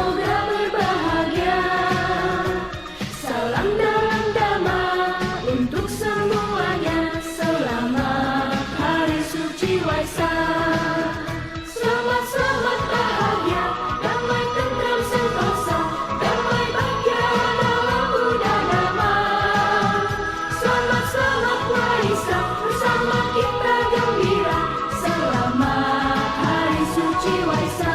semoga berbahagia. Salam dalam damai untuk semuanya. Selamat Hari Suci Waisak. Selamat bahagia, damai tentram sentosa, damai bahagia dalam Buddha Dhamma. Selamat Waisak, bersama kita gembira. Selamat Hari Suci Waisak.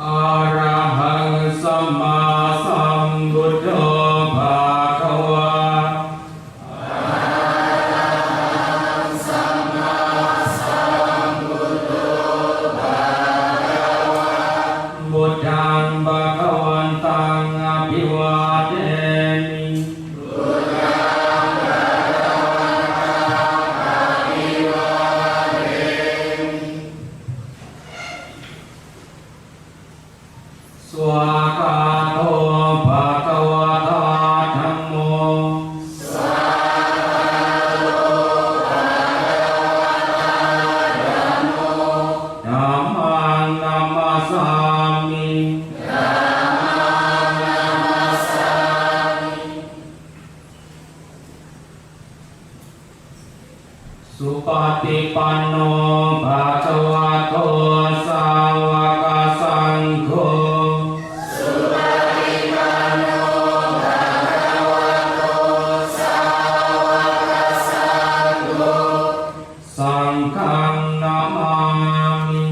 อะระหังสัมมาสัมพุทโธภะคะวะพุทธังภะคะวันตังอภิวาเทมิสวากาโตภะคะวะตาธัมโมธัมมังนัมมัสสามิสุปฏิปันโนภะคะวะโตสาวกสังโฆสังฆังนามามิ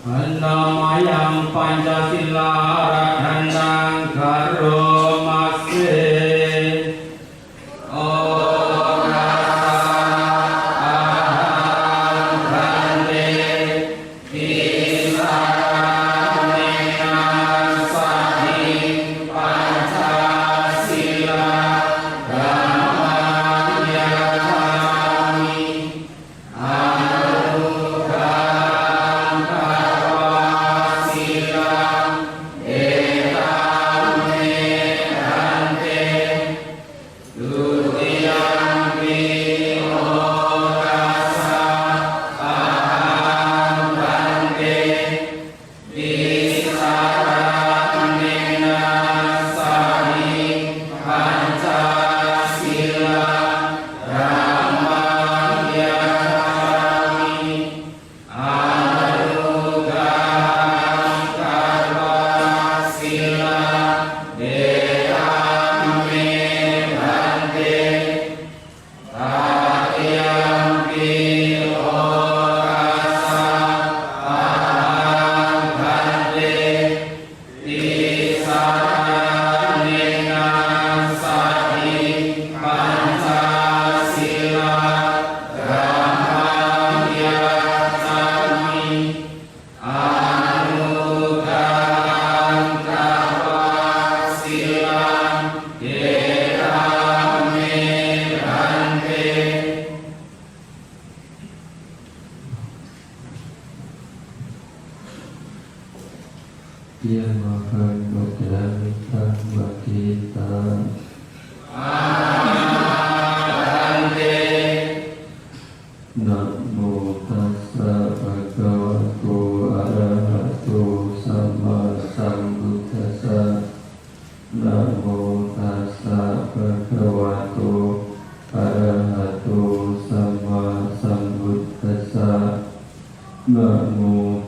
อันนามายังปัญจศิลารัตนังคารโมัสเสโอรัสสะอะหังคันเตติสารเนนะสัทธิปัญจศิลาธัมมังยะถามิอนุกังคารวะศิลาเอตัมเมหันเตทุติยัมปิโหรัสสะอะหังคันเตติสารเนนะสัทธิปัญจศิลาธัมมังยะถามิอนุกังคารวะศิลาเอตัมเมหันเตตาติยัมปิโหรัสสะอะหังคันเตติสารเนนะสัทธิปัญจศิลาธัมมังยะถามิอนุกังคารวะศิลาเอตัมเมหันเตDia makan badan dan kita อาหันเต นะโมตัสสะภะคะวะโตอะระหะโตสัมมาสัมพุทธัสสะนะโมตัสสะภะคะวะโตอะระหะโตสัมมาสัมพุทธัสสะนะโม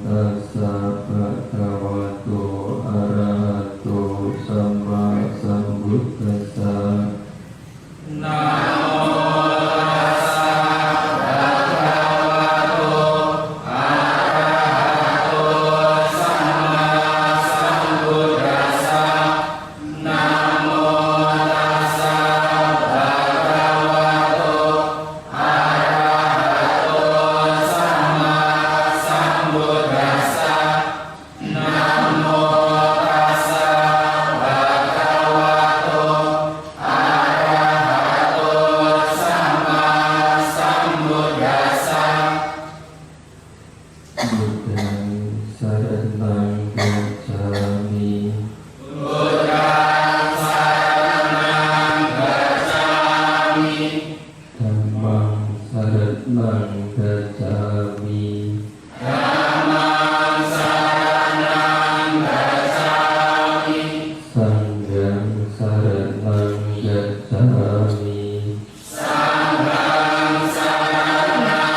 ตัสสะภะคะวะโตอะระหะโตสัมมาสัมพุทธัสสะ นะโมตัสสะภะคะวะโตอะระหะโตสัมมาสัมพุทธัสสะนะโมตัสสะภะคะวะโตอะระหะโตสัมมาสัมพุทธัสสะนะโมตัสสะภะคะวะโตอะระหะโตสัมมาสัมพุทธัสสะ บุตตังสรณังกัจฉามิ พุทธังสรณังคัจฉามิ ธัมมังสรณังกัจฉามิ ธัมมังสรณังคัจฉามิ สังฆังสรณังกัจฉามิ สังฆังสรณั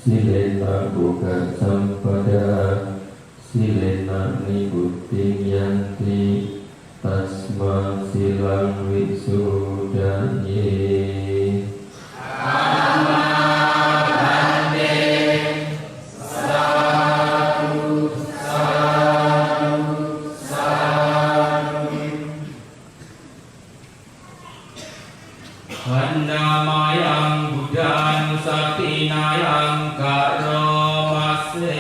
Silena buka sampada, silena nibuting yanti, tasma silang wisudaye. Handamayang Buddhan Satinayang Karomase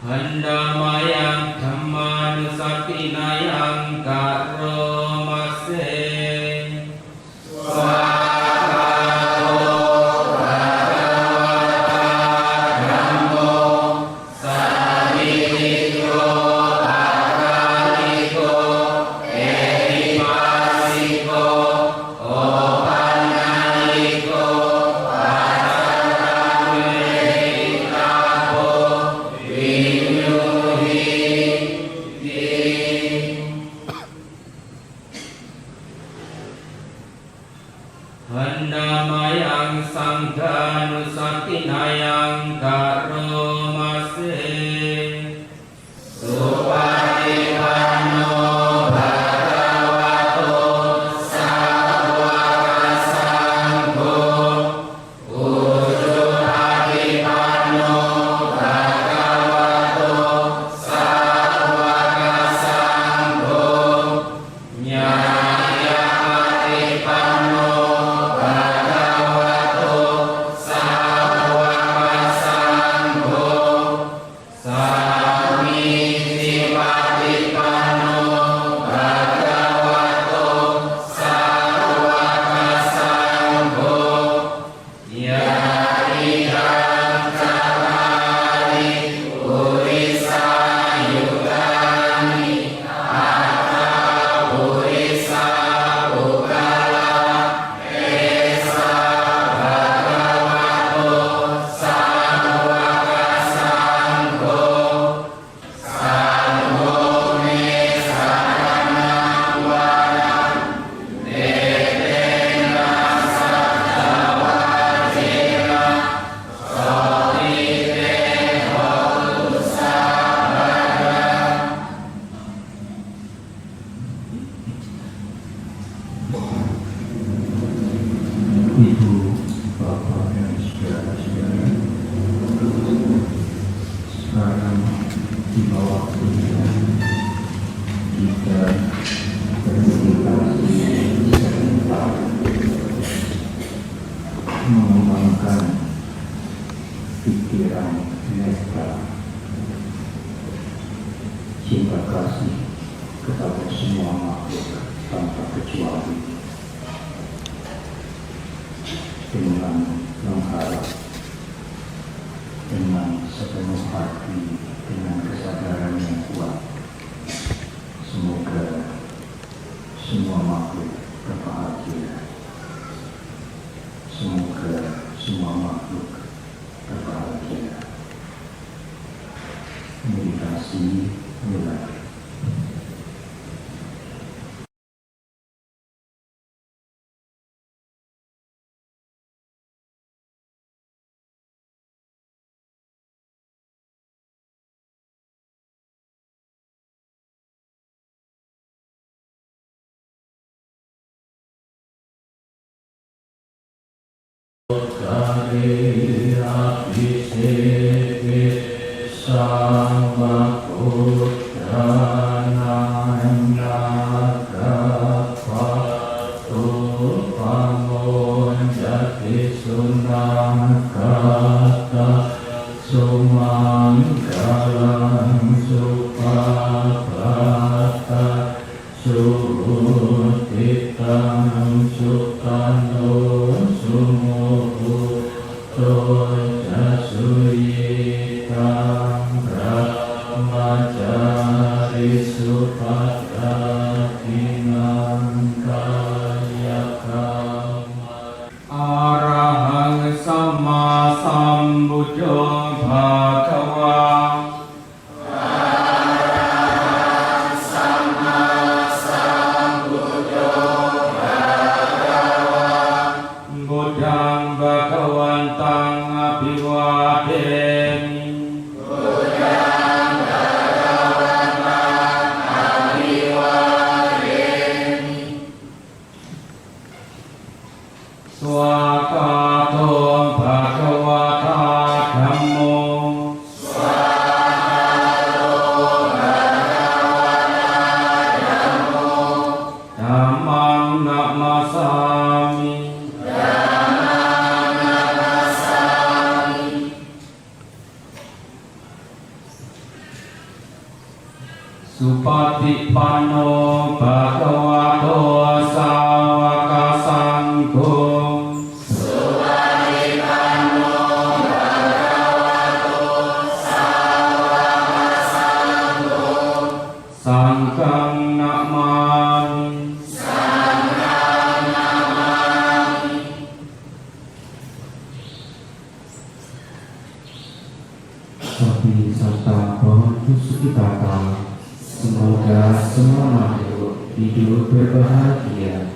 Handamayang Dhammanusatinayang Karomase Handamayang Sanghanusatinayang Karomase Supatipanno Bhagavato Sawaka Sangho Ujjhatipanno Bhagavato Sawaka Sangho Nyayapatipanno Ibu, Bapak, dan saudara-saudara, sekarang tiba waktunya kita bermeditasi sebentar, mengembangkan pikiran metta, cinta kasih kepada semua makhluk tanpa kecuali, dengan mengharap, dengan sepenuh hati, dengan kesadaran yang kuat, semoga semua makhluk berbahagia, semoga semua makhluk berbahagia. Meditasi mulai. Sumangga Supatipanno bhagavato sawaka sangho. Sangkang namani. Sapi serta pohon Pusukitata, semoga semua makhluk hidup berbahagia.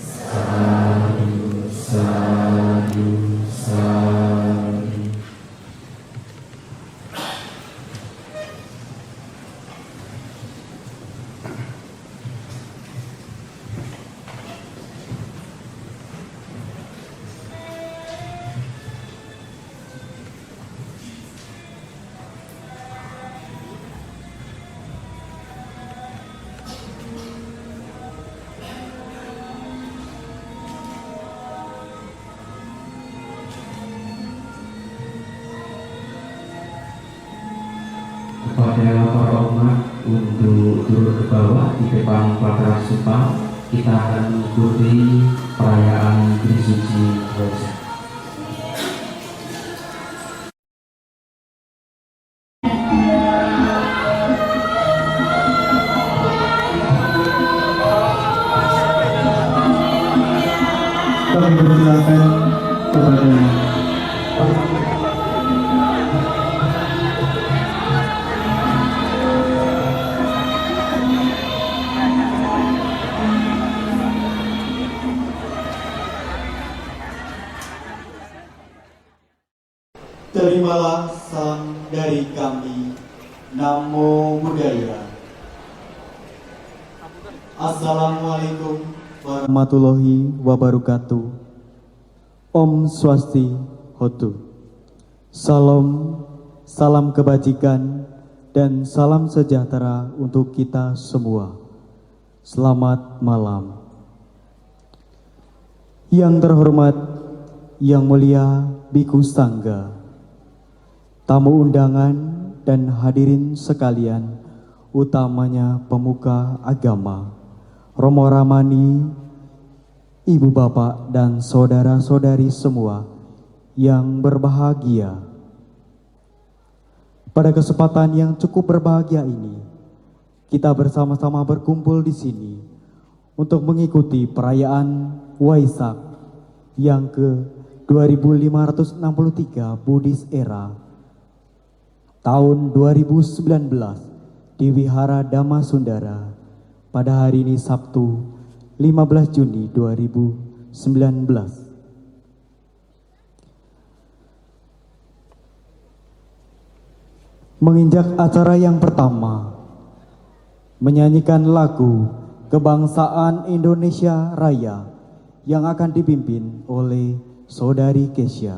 Sadu, sadu, sadu. Kepada para umat untuk turun ke bawah di depan Patra Sumpah, kita akan mengikuti perayaan Trisuci Waisak. Kami persilakan kepada terimalah salam dari kami. Namo Buddhaya. Assalamualaikum warahmatullahi wabarakatuh. Om Swastihotu. Salam, salam kebajikan dan salam sejahtera untuk kita semua. Selamat malam. Yang terhormat, yang mulia Biku Sangga, tamu undangan dan hadirin sekalian, utamanya pemuka agama, Romo Ramani, Ibu Bapak dan saudara-saudari semua yang berbahagia. Pada kesempatan yang cukup berbahagia ini, kita bersama-sama berkumpul di sini untuk mengikuti perayaan Waisak yang ke-2563 Buddhis Era tahun 2019 di Wihara Dhammasundara pada hari ini Sabtu 15 Juni 2019. Menginjak acara yang pertama, menyanyikan lagu Kebangsaan Indonesia Raya yang akan dipimpin oleh Saudari Kesya.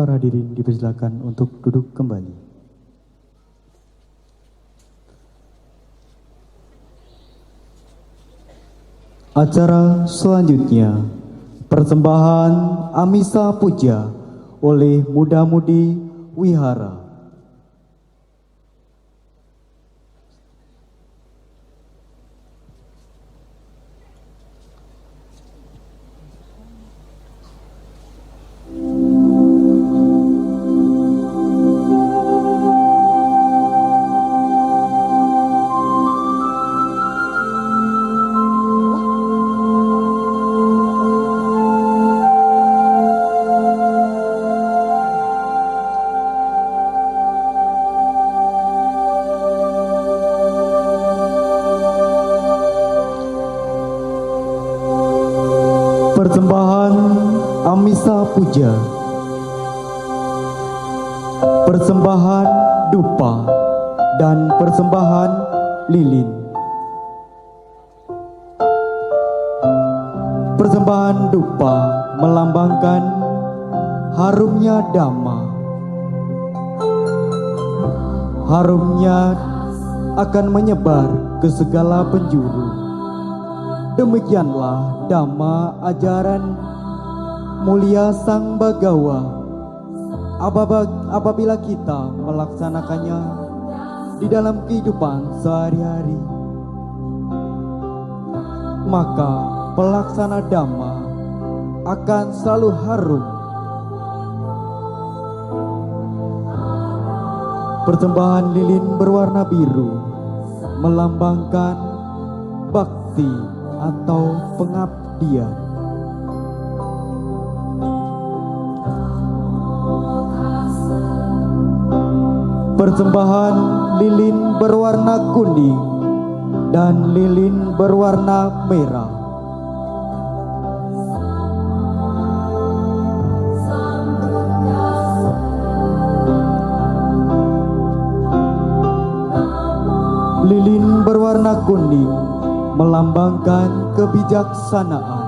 para hadirin dipersilakan untuk duduk kembali. Acara selanjutnya, persembahan Amisa Puja oleh Muda-Mudi Wihara. Persembahan Amisa Puja, persembahan dupa, dan persembahan lilin. Persembahan dupa melambangkan harumnya Dhamma. Harumnya akan menyebar ke segala penjuru. Demikianlah Dhamma ajaran mulia Sang Bagawa. Apabila kita melaksanakannya di dalam kehidupan sehari-hari, maka pelaksana Dhamma akan selalu harum. Persembahan lilin berwarna biru melambangkan bakti atau pengabdian. Persembahan lilin berwarna kuning dan lilin berwarna merah. Lilin berwarna kuning melambangkan kebijaksanaan.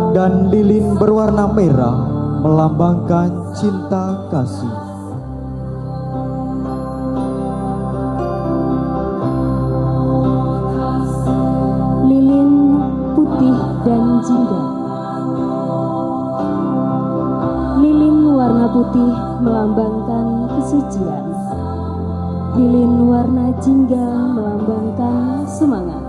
Dan lilin berwarna merah melambangkan cinta kasih. Lilin putih dan jingga. Lilin warna putih melambangkan kesucian. Lilin warna jingga melambangkan semangat.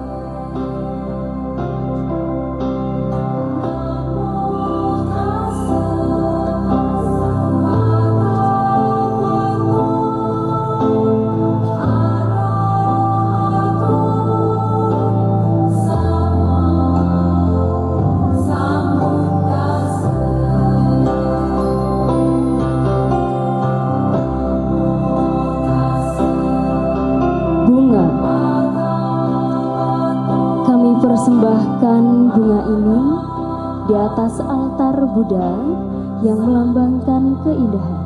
Persembahkan bunga ini di atas altar Buddha yang melambangkan keindahan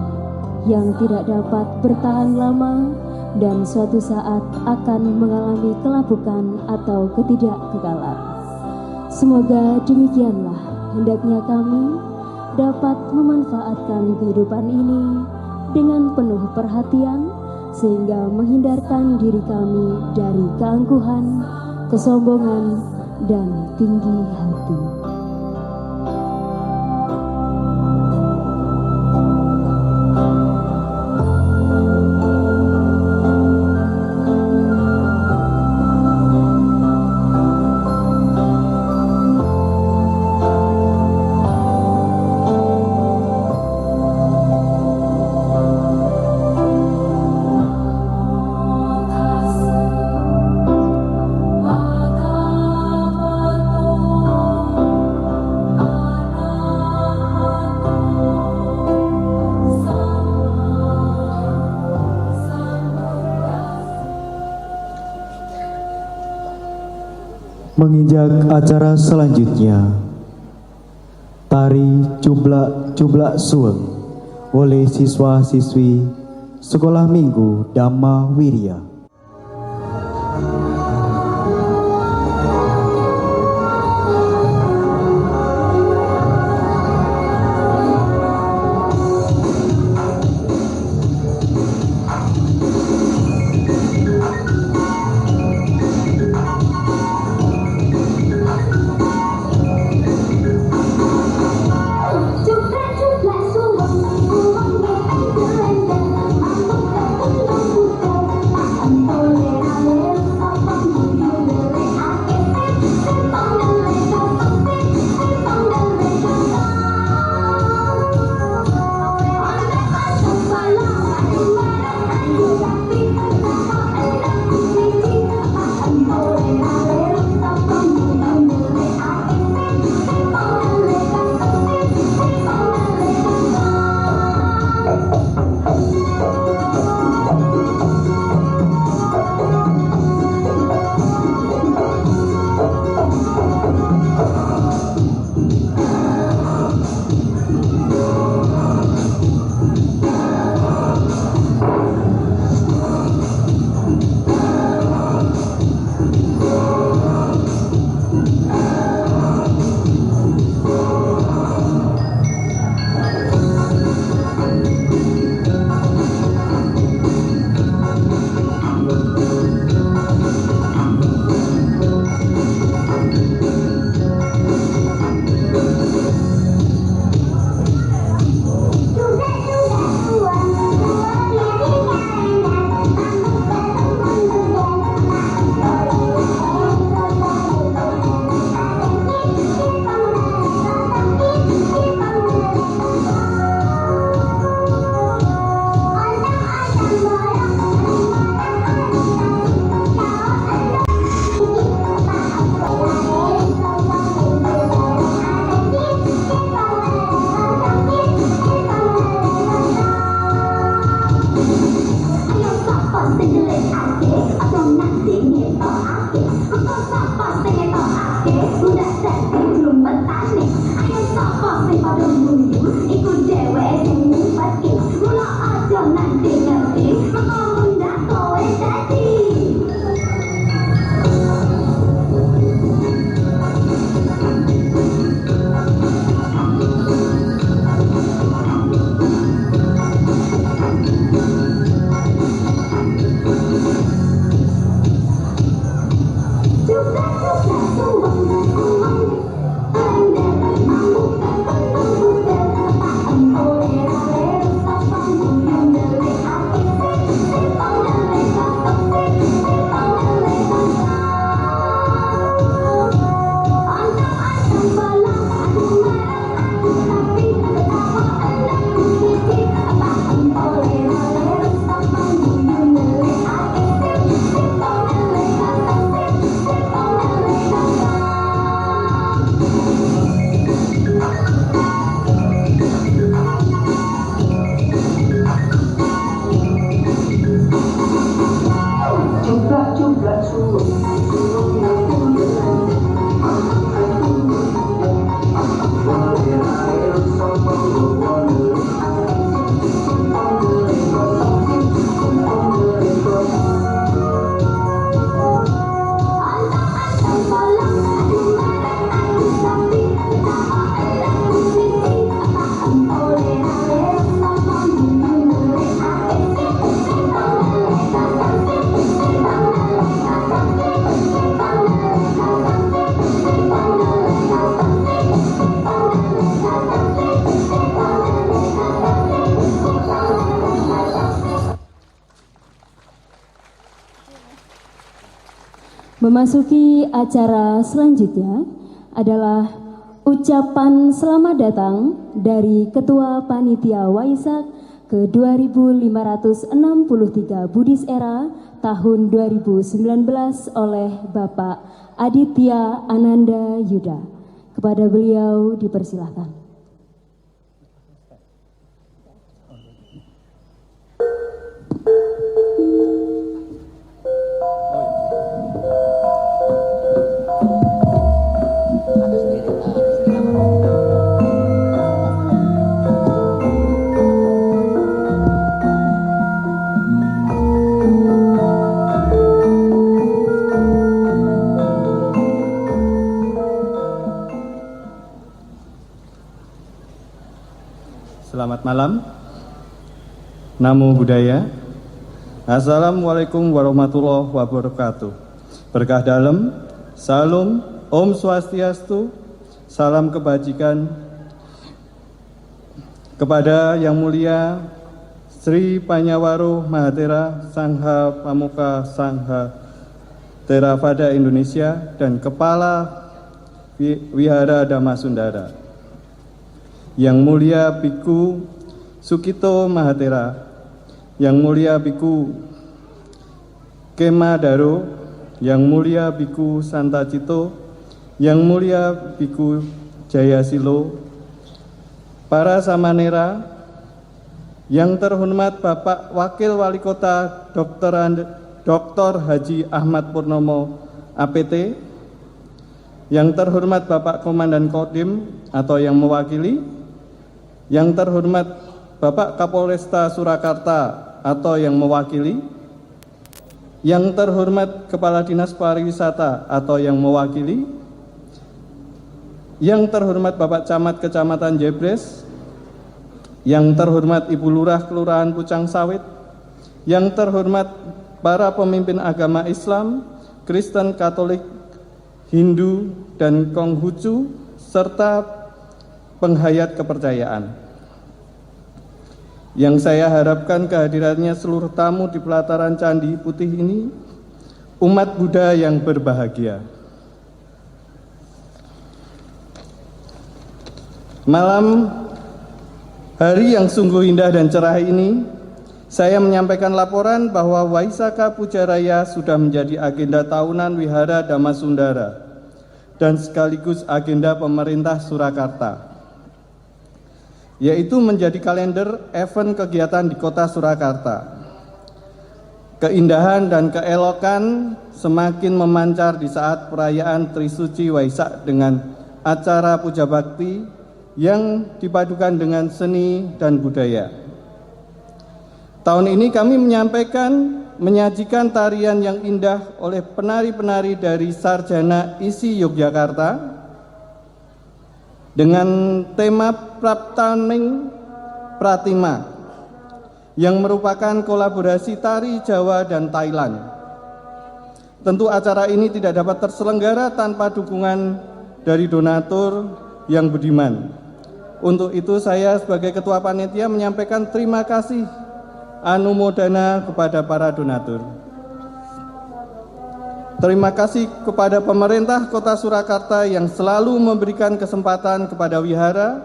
yang tidak dapat bertahan lama dan suatu saat akan mengalami kelabukan atau ketidakkekalan. Semoga demikianlah hendaknya kami dapat memanfaatkan kehidupan ini dengan penuh perhatian sehingga menghindarkan diri kami dari keangkuhan, kesombongan, dan tinggi hati. Menginjak acara selanjutnya, tari cublak suweng oleh siswa-siswi Sekolah Minggu Dhamma Wirya. Memasuki acara selanjutnya adalah ucapan selamat datang dari Ketua Panitia Waisak ke 2563 Buddhis Era tahun 2019 oleh Bapak Aditya Ananda Yuda. Kepada beliau dipersilahkan. Selamat malam. Namo Buddhaya. Assalamualaikum warahmatullahi wabarakatuh. Berkah dalam, salam, Om Swastiastu, salam kebajikan kepada Yang Mulia Sri Panyawaruh Mahathera Sangha Pamuka Sangha Theravada Indonesia dan Kepala Wihara Dhammasundara. Yang Mulia Biku Sukito Mahathera, Yang Mulia Biku Kema Daro, Yang Mulia Biku Santacito, Yang Mulia Biku Jayasilo, para samanera, yang terhormat Bapak Wakil Wali Kota Dr. Haji Ahmad Purnomo APT, yang terhormat Bapak Komandan Kodim atau yang mewakili, yang terhormat Bapak Kapolresta Surakarta atau yang mewakili, yang terhormat Kepala Dinas Pariwisata atau yang mewakili, yang terhormat Bapak Camat Kecamatan Jebres, yang terhormat Ibu Lurah Kelurahan Pucang Sawit, yang terhormat para pemimpin agama Islam, Kristen, Katolik, Hindu, dan Konghucu, serta penghayat kepercayaan. Yang saya harapkan kehadirannya seluruh tamu di pelataran Candi Putih ini, umat Buddha yang berbahagia. Malam hari yang sungguh indah dan cerah ini, saya menyampaikan laporan bahwa Waisaka Puja Raya sudah menjadi agenda tahunan Wihara Dhammasundara dan sekaligus agenda pemerintah Surakarta, yaitu menjadi kalender event kegiatan di kota Surakarta. Keindahan dan keelokan semakin memancar di saat perayaan Trisuci Waisak dengan acara puja bakti yang dipadukan dengan seni dan budaya. Tahun ini kami menyajikan tarian yang indah oleh penari-penari dari Sarjana Isi Yogyakarta dengan tema Praptaning Pratima yang merupakan kolaborasi tari Jawa dan Thailand. Tentu acara ini tidak dapat terselenggara tanpa dukungan dari donatur yang budiman. Untuk itu saya sebagai Ketua Panitia menyampaikan terima kasih anumodana kepada para donatur. Terima kasih kepada pemerintah Kota Surakarta yang selalu memberikan kesempatan kepada Wihara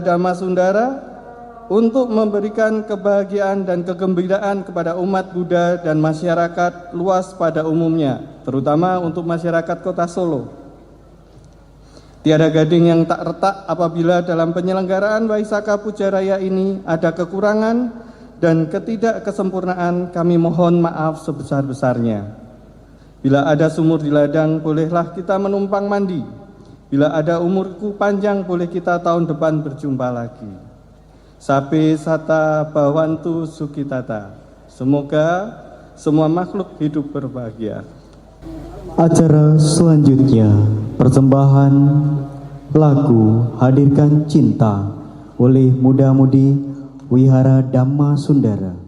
Dhammasundara untuk memberikan kebahagiaan dan kegembiraan kepada umat Buddha dan masyarakat luas pada umumnya, terutama untuk masyarakat Kota Solo. Tiada gading yang tak retak apabila dalam penyelenggaraan Waisaka Puja Raya ini ada kekurangan dan ketidakkesempurnaan, kami mohon maaf sebesar-besarnya. Bila ada sumur di ladang, bolehlah kita menumpang mandi. Bila ada umurku panjang, boleh kita tahun depan berjumpa lagi. Sabe sata bawantu sukitata. Semoga semua makhluk hidup berbahagia. Acara selanjutnya, persembahan lagu Hadirkan Cinta oleh muda-mudi Wihara Dhammasundara.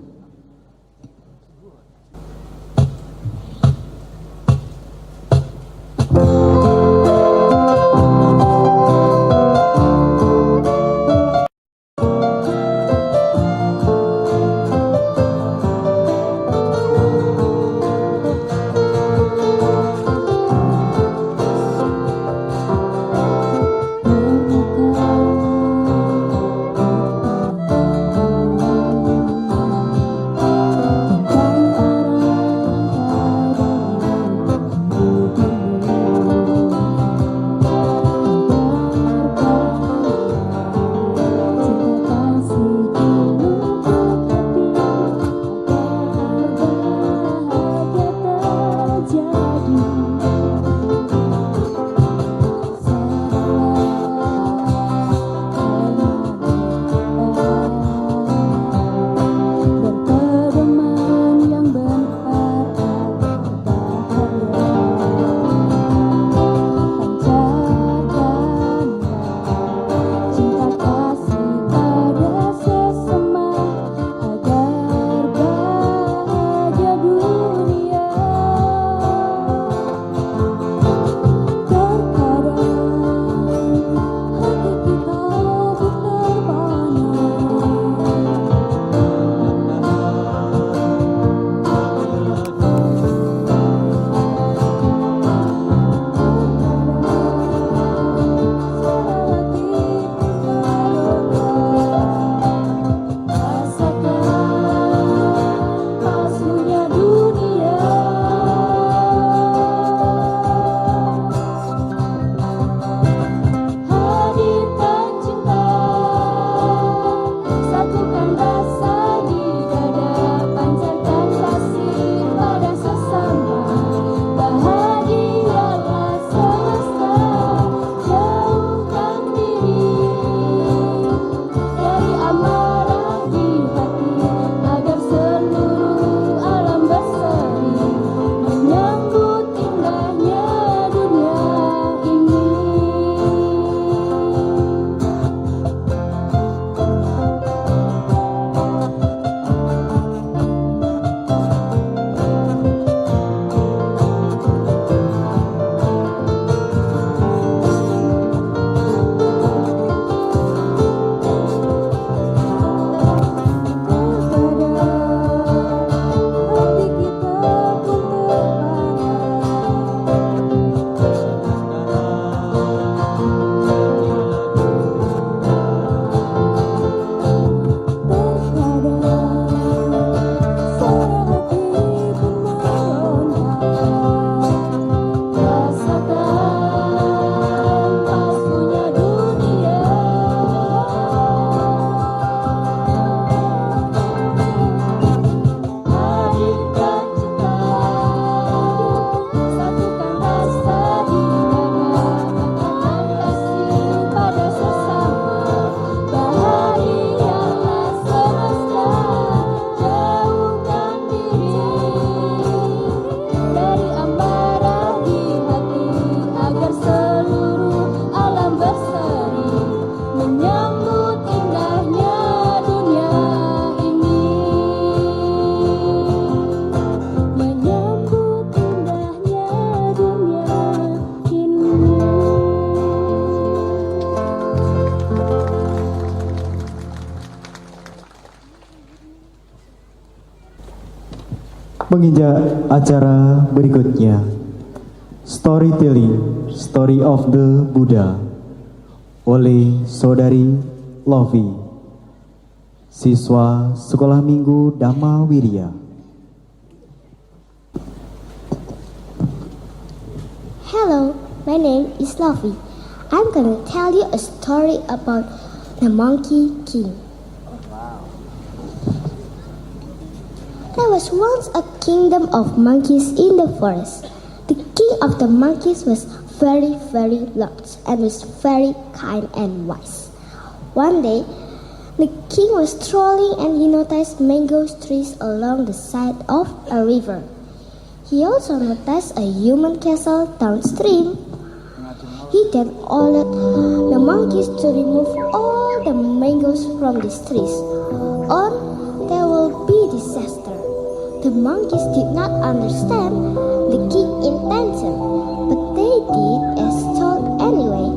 Penginjak acara berikutnya, Storytelling Story of the Buddha oleh Saudari Lovi, siswa Sekolah Minggu Dhamma Wirya. Hello, my name is Lovi. I'm gonna tell you a story about the Monkey King. There was once a kingdom of monkeys in the forest. The king of the monkeys was very, very large and was very kind and wise. One day, the king was strolling and he noticed mango trees along the side of a river. He also noticed a human castle downstream. He then ordered the monkeys to remove all the mangoes from these trees, or there will be disaster. The monkeys did not understand the king's intention, but they did as told anyway.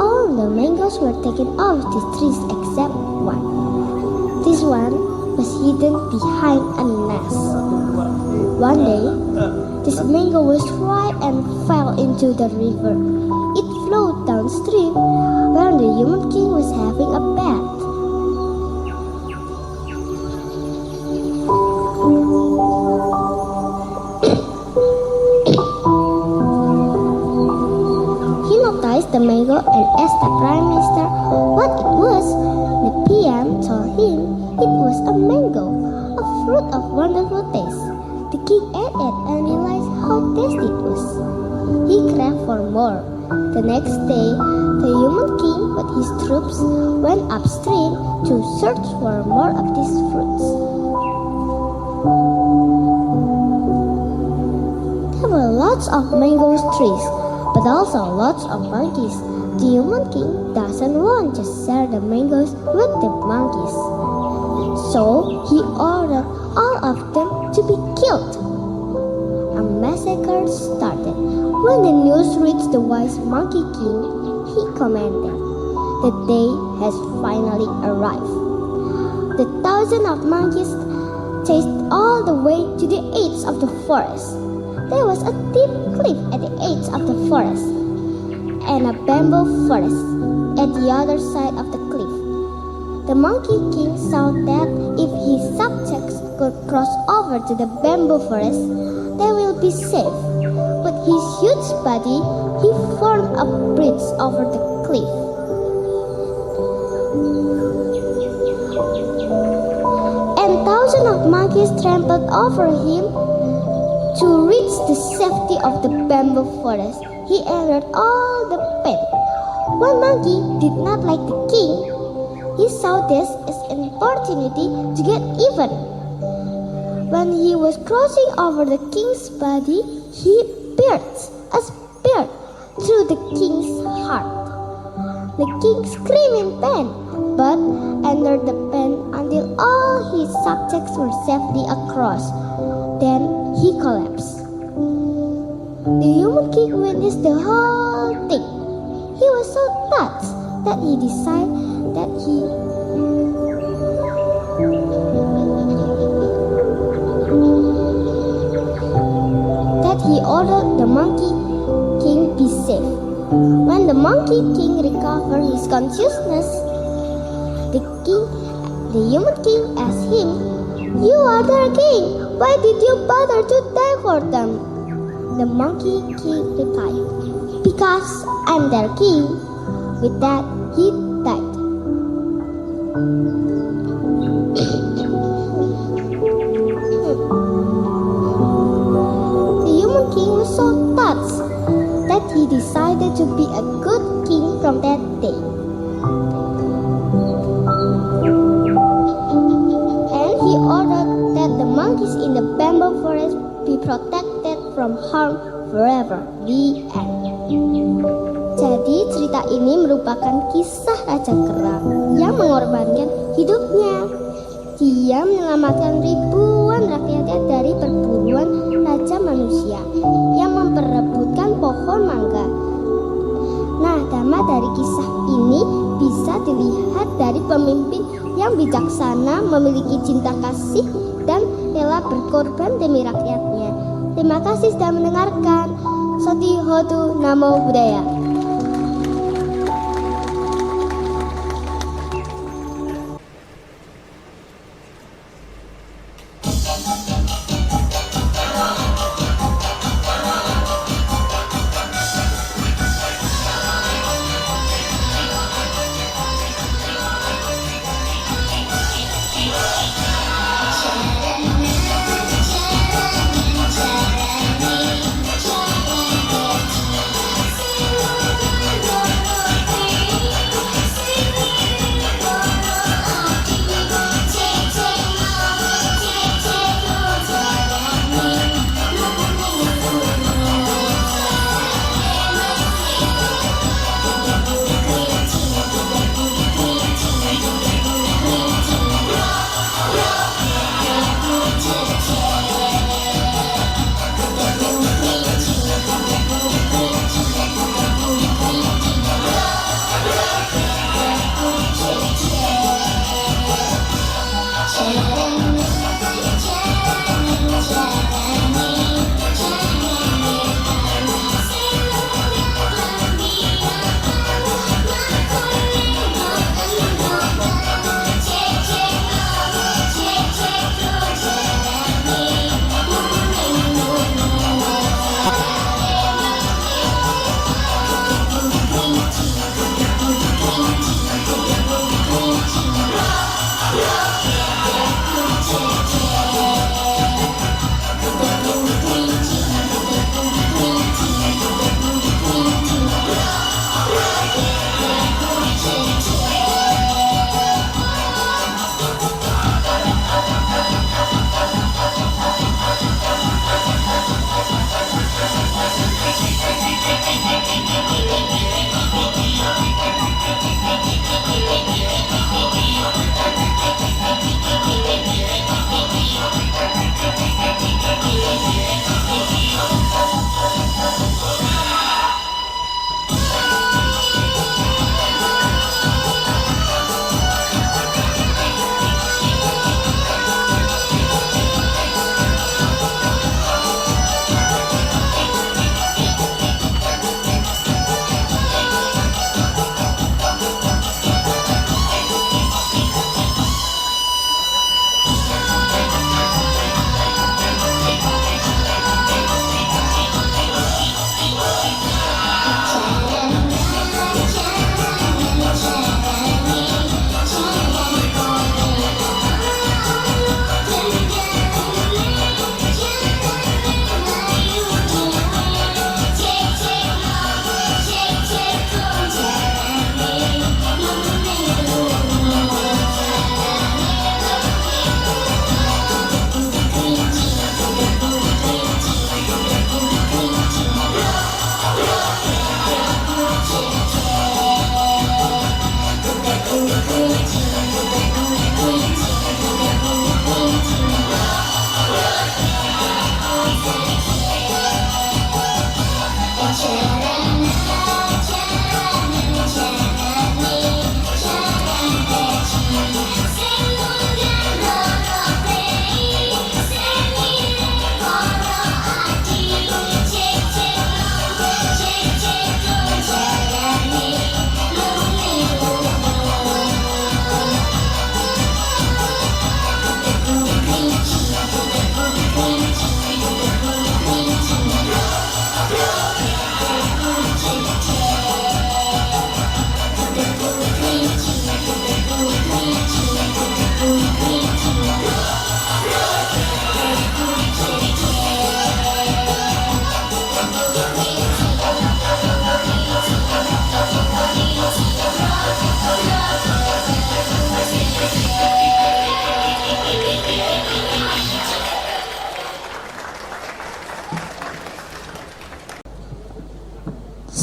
All the mangoes were taken off the trees except one. This one was hidden behind a nest. One day, this mango was ripe and fell into the river. It flowed downstream where the human king was having a bath. He noticed the mango and asked the prime minister what it was. The PM told him it was a mango, a fruit of wonderful taste. The king ate it and realized how tasty it was. He craved for more. The next day, the human king with his troops went upstream to search for more of these fruits. There were lots of mango trees, but also lots of monkeys. The human king doesn't want to share the mangoes with the monkeys. So he ordered all of them to be killed. A massacre started. When the news reached the wise monkey king, he commanded, "The day has finally arrived." The thousands of monkeys chased all the way to the edge of the forest. There was a deep cliff at the edge of the forest, and a bamboo forest at the other side of the cliff. The monkey king saw that if his subjects could cross over to the bamboo forest, they will be safe. With his huge body, he formed a bridge over the cliff. And thousands of monkeys trampled over him. To reach the safety of the bamboo forest, he endured all the pain. One monkey did not like the king. He saw this as an opportunity to get even. When he was crossing over the king's body, he pierced a spear through the king's heart. The king screamed in pain, but endured the pain until all his subjects were safely across. Then he collapsed. The human king witnessed the whole thing. He was so touched that he decided that he ordered the monkey king be safe. When the monkey king recovered his consciousness, the human king asked him, "You are their king. Why did you bother to die for them?" The monkey king replied, "Because I'm their king." With that, he died. The human king was so touched that he decided to be a good king from that day. And he ordered that the monkeys in the bamboo forest be protected from harm forever. The end. Jadi cerita ini merupakan kisah Raja Kerang yang mengorbankan hidupnya. Dia menyelamatkan ribuan rakyatnya dari perburuan Raja Manusia yang memperebutkan pohon mangga. Nah, dhamma dari kisah ini bisa dilihat dari pemimpin yang bijaksana, memiliki cinta kasih dan rela berkorban demi rakyatnya. Terima kasih sudah mendengarkan. Soti Hotu Namo Buddhaya.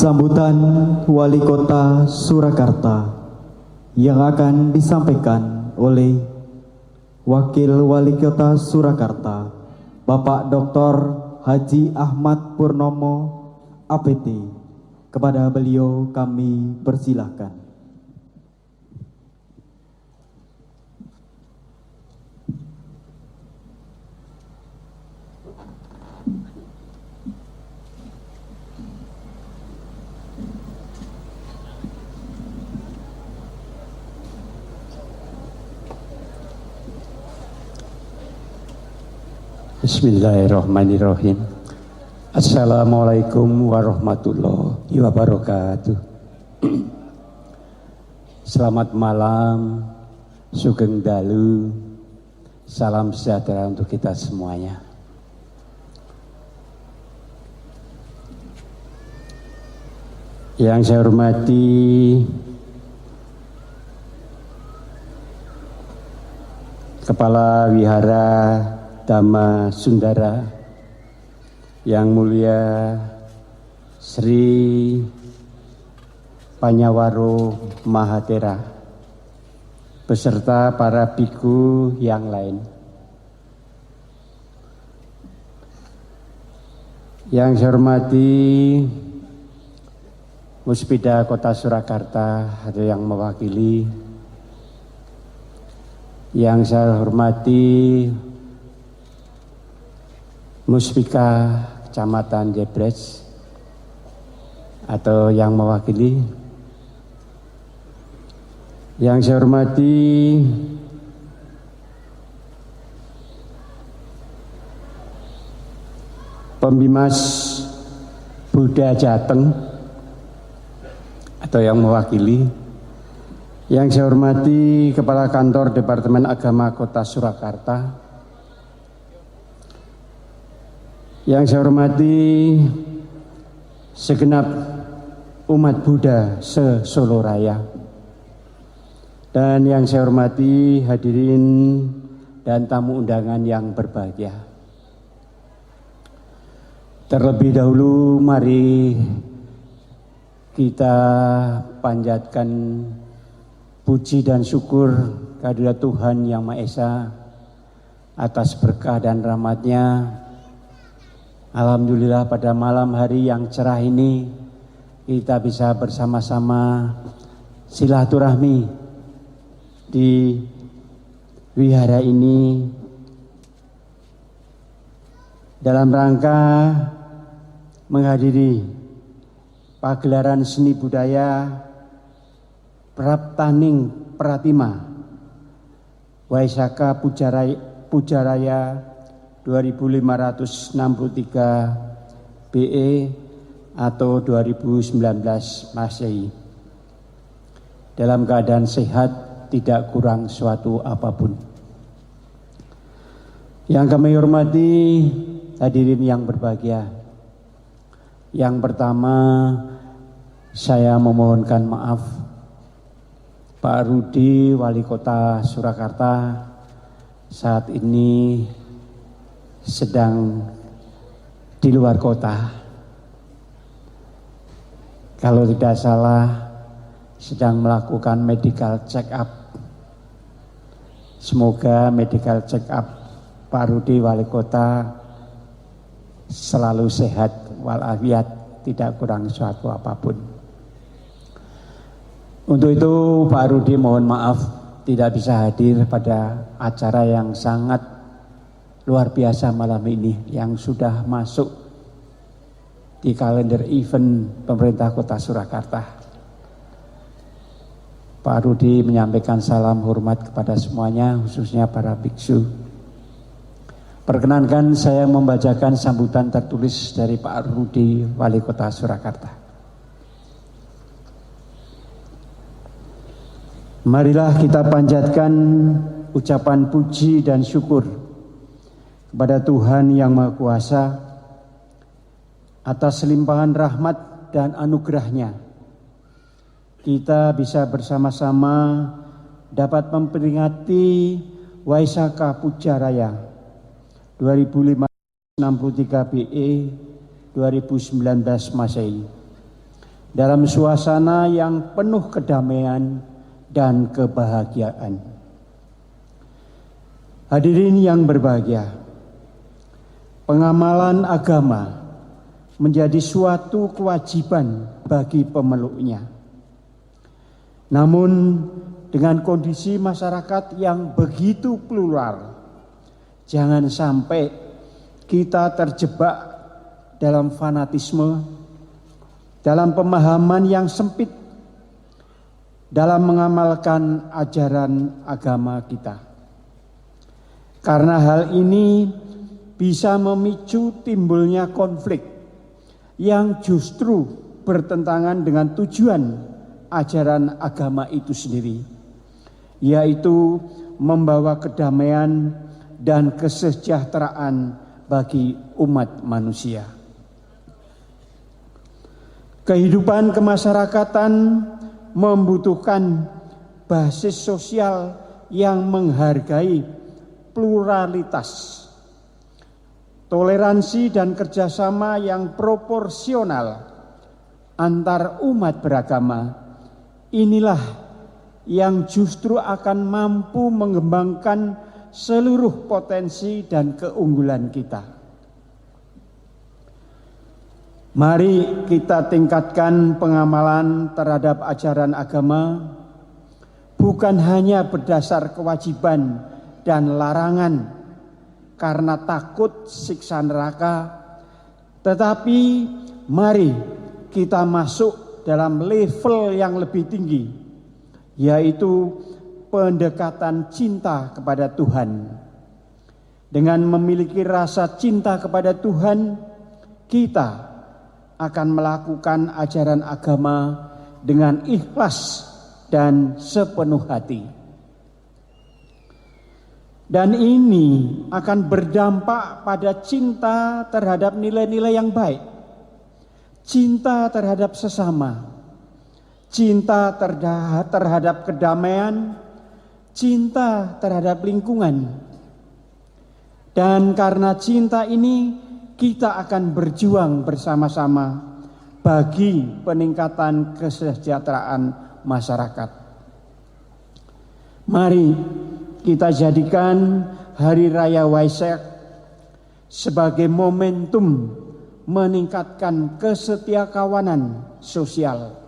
Sambutan Wali Kota Surakarta yang akan disampaikan oleh Wakil Wali Kota Surakarta, Bapak Dr. Haji Ahmad Purnomo, APT. Kepada beliau kami persilahkan. Bismillahirrahmanirrahim. Assalamualaikum warahmatullahi wabarakatuh. Selamat malam, sugeng dalu, salam sejahtera untuk kita semuanya. Yang saya hormati Kepala Wihara Dhamma Sundara, Yang Mulia Sri Panyawaro Mahatera, beserta para biku yang lain. Yang saya hormati Muspida Kota Surakarta, ada yang mewakili. Yang saya hormati Muspika Kecamatan Jebres atau yang mewakili. Yang saya hormati Pembimas Buddha Jateng atau yang mewakili. Yang saya hormati Kepala Kantor Departemen Agama Kota Surakarta. Yang saya hormati segenap umat Buddha se-Solo Raya. Dan yang saya hormati hadirin dan tamu undangan yang berbahagia. Terlebih dahulu mari kita panjatkan puji dan syukur kehadirat Tuhan Yang Maha Esa atas berkah dan rahmat-Nya. Alhamdulillah pada malam hari yang cerah ini kita bisa bersama-sama silaturahmi di wihara ini dalam rangka menghadiri pagelaran seni budaya Praptaning Pratima Waisaka Pujaraya 2563 BE atau 2019 Masehi, dalam keadaan sehat, tidak kurang suatu apapun. Yang kami hormati hadirin yang berbahagia. Yang pertama, saya memohonkan maaf Pak Rudi, Wali Kota Surakarta, saat ini sedang di luar kota. Kalau tidak salah, sedang melakukan medical check up. Semoga medical check up Pak Rudi, Wali Kota, selalu sehat walafiat, tidak kurang suatu apapun. Untuk itu Pak Rudi mohon maaf tidak bisa hadir pada acara yang sangat luar biasa malam ini yang sudah masuk di kalender event pemerintah Kota Surakarta. Pak Rudi menyampaikan salam hormat kepada semuanya, khususnya para biksu. Perkenankan saya membacakan sambutan tertulis dari Pak Rudi, Wali Kota Surakarta. Marilah kita panjatkan ucapan puji dan syukur kepada Tuhan Yang Maha Kuasa atas limpahan rahmat dan anugerah-Nya. Kita bisa bersama-sama dapat memperingati Waisaka Pujaraya 2563 BE 2019 Masehi dalam suasana yang penuh kedamaian dan kebahagiaan. Hadirin yang berbahagia, pengamalan agama menjadi suatu kewajiban bagi pemeluknya. Namun dengan kondisi masyarakat yang begitu plural, jangan sampai kita terjebak dalam fanatisme, dalam pemahaman yang sempit, dalam mengamalkan ajaran agama kita. Karena hal ini bisa memicu timbulnya konflik yang justru bertentangan dengan tujuan ajaran agama itu sendiri, yaitu membawa kedamaian dan kesejahteraan bagi umat manusia. Kehidupan kemasyarakatan membutuhkan basis sosial yang menghargai pluralitas, toleransi dan kerjasama yang proporsional antar umat beragama. Inilah yang justru akan mampu mengembangkan seluruh potensi dan keunggulan kita. Mari kita tingkatkan pengamalan terhadap ajaran agama, bukan hanya berdasar kewajiban dan larangan karena takut siksa neraka, tetapi mari kita masuk dalam level yang lebih tinggi, yaitu pendekatan cinta kepada Tuhan. Dengan memiliki rasa cinta kepada Tuhan, kita akan melakukan ajaran agama dengan ikhlas dan sepenuh hati. Dan ini akan berdampak pada cinta terhadap nilai-nilai yang baik, cinta terhadap sesama, cinta terhadap kedamaian, cinta terhadap lingkungan. Dan karena cinta ini kita akan berjuang bersama-sama bagi peningkatan kesejahteraan masyarakat. Mari kita jadikan Hari Raya Waisak sebagai momentum meningkatkan kesetiakawanan sosial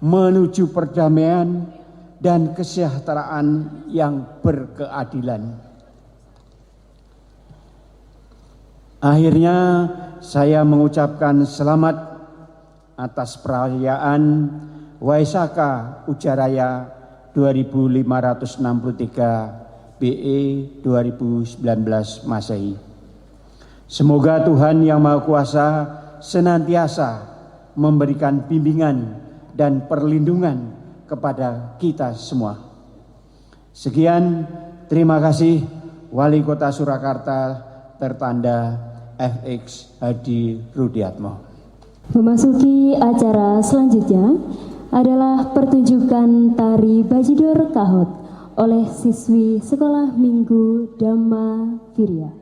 menuju perdamaian dan kesejahteraan yang berkeadilan. Akhirnya saya mengucapkan selamat atas perayaan Waisaka Ujaraya 2563 BE 2019 Masehi. Semoga Tuhan Yang Maha Kuasa senantiasa memberikan bimbingan dan perlindungan kepada kita semua. Sekian, terima kasih. Wali Kota Surakarta tertanda FX Hadi Rudiatmo. Memasuki acara selanjutnya adalah pertunjukan tari Bajidor Kahot oleh siswi Sekolah Minggu Dhamma Virya.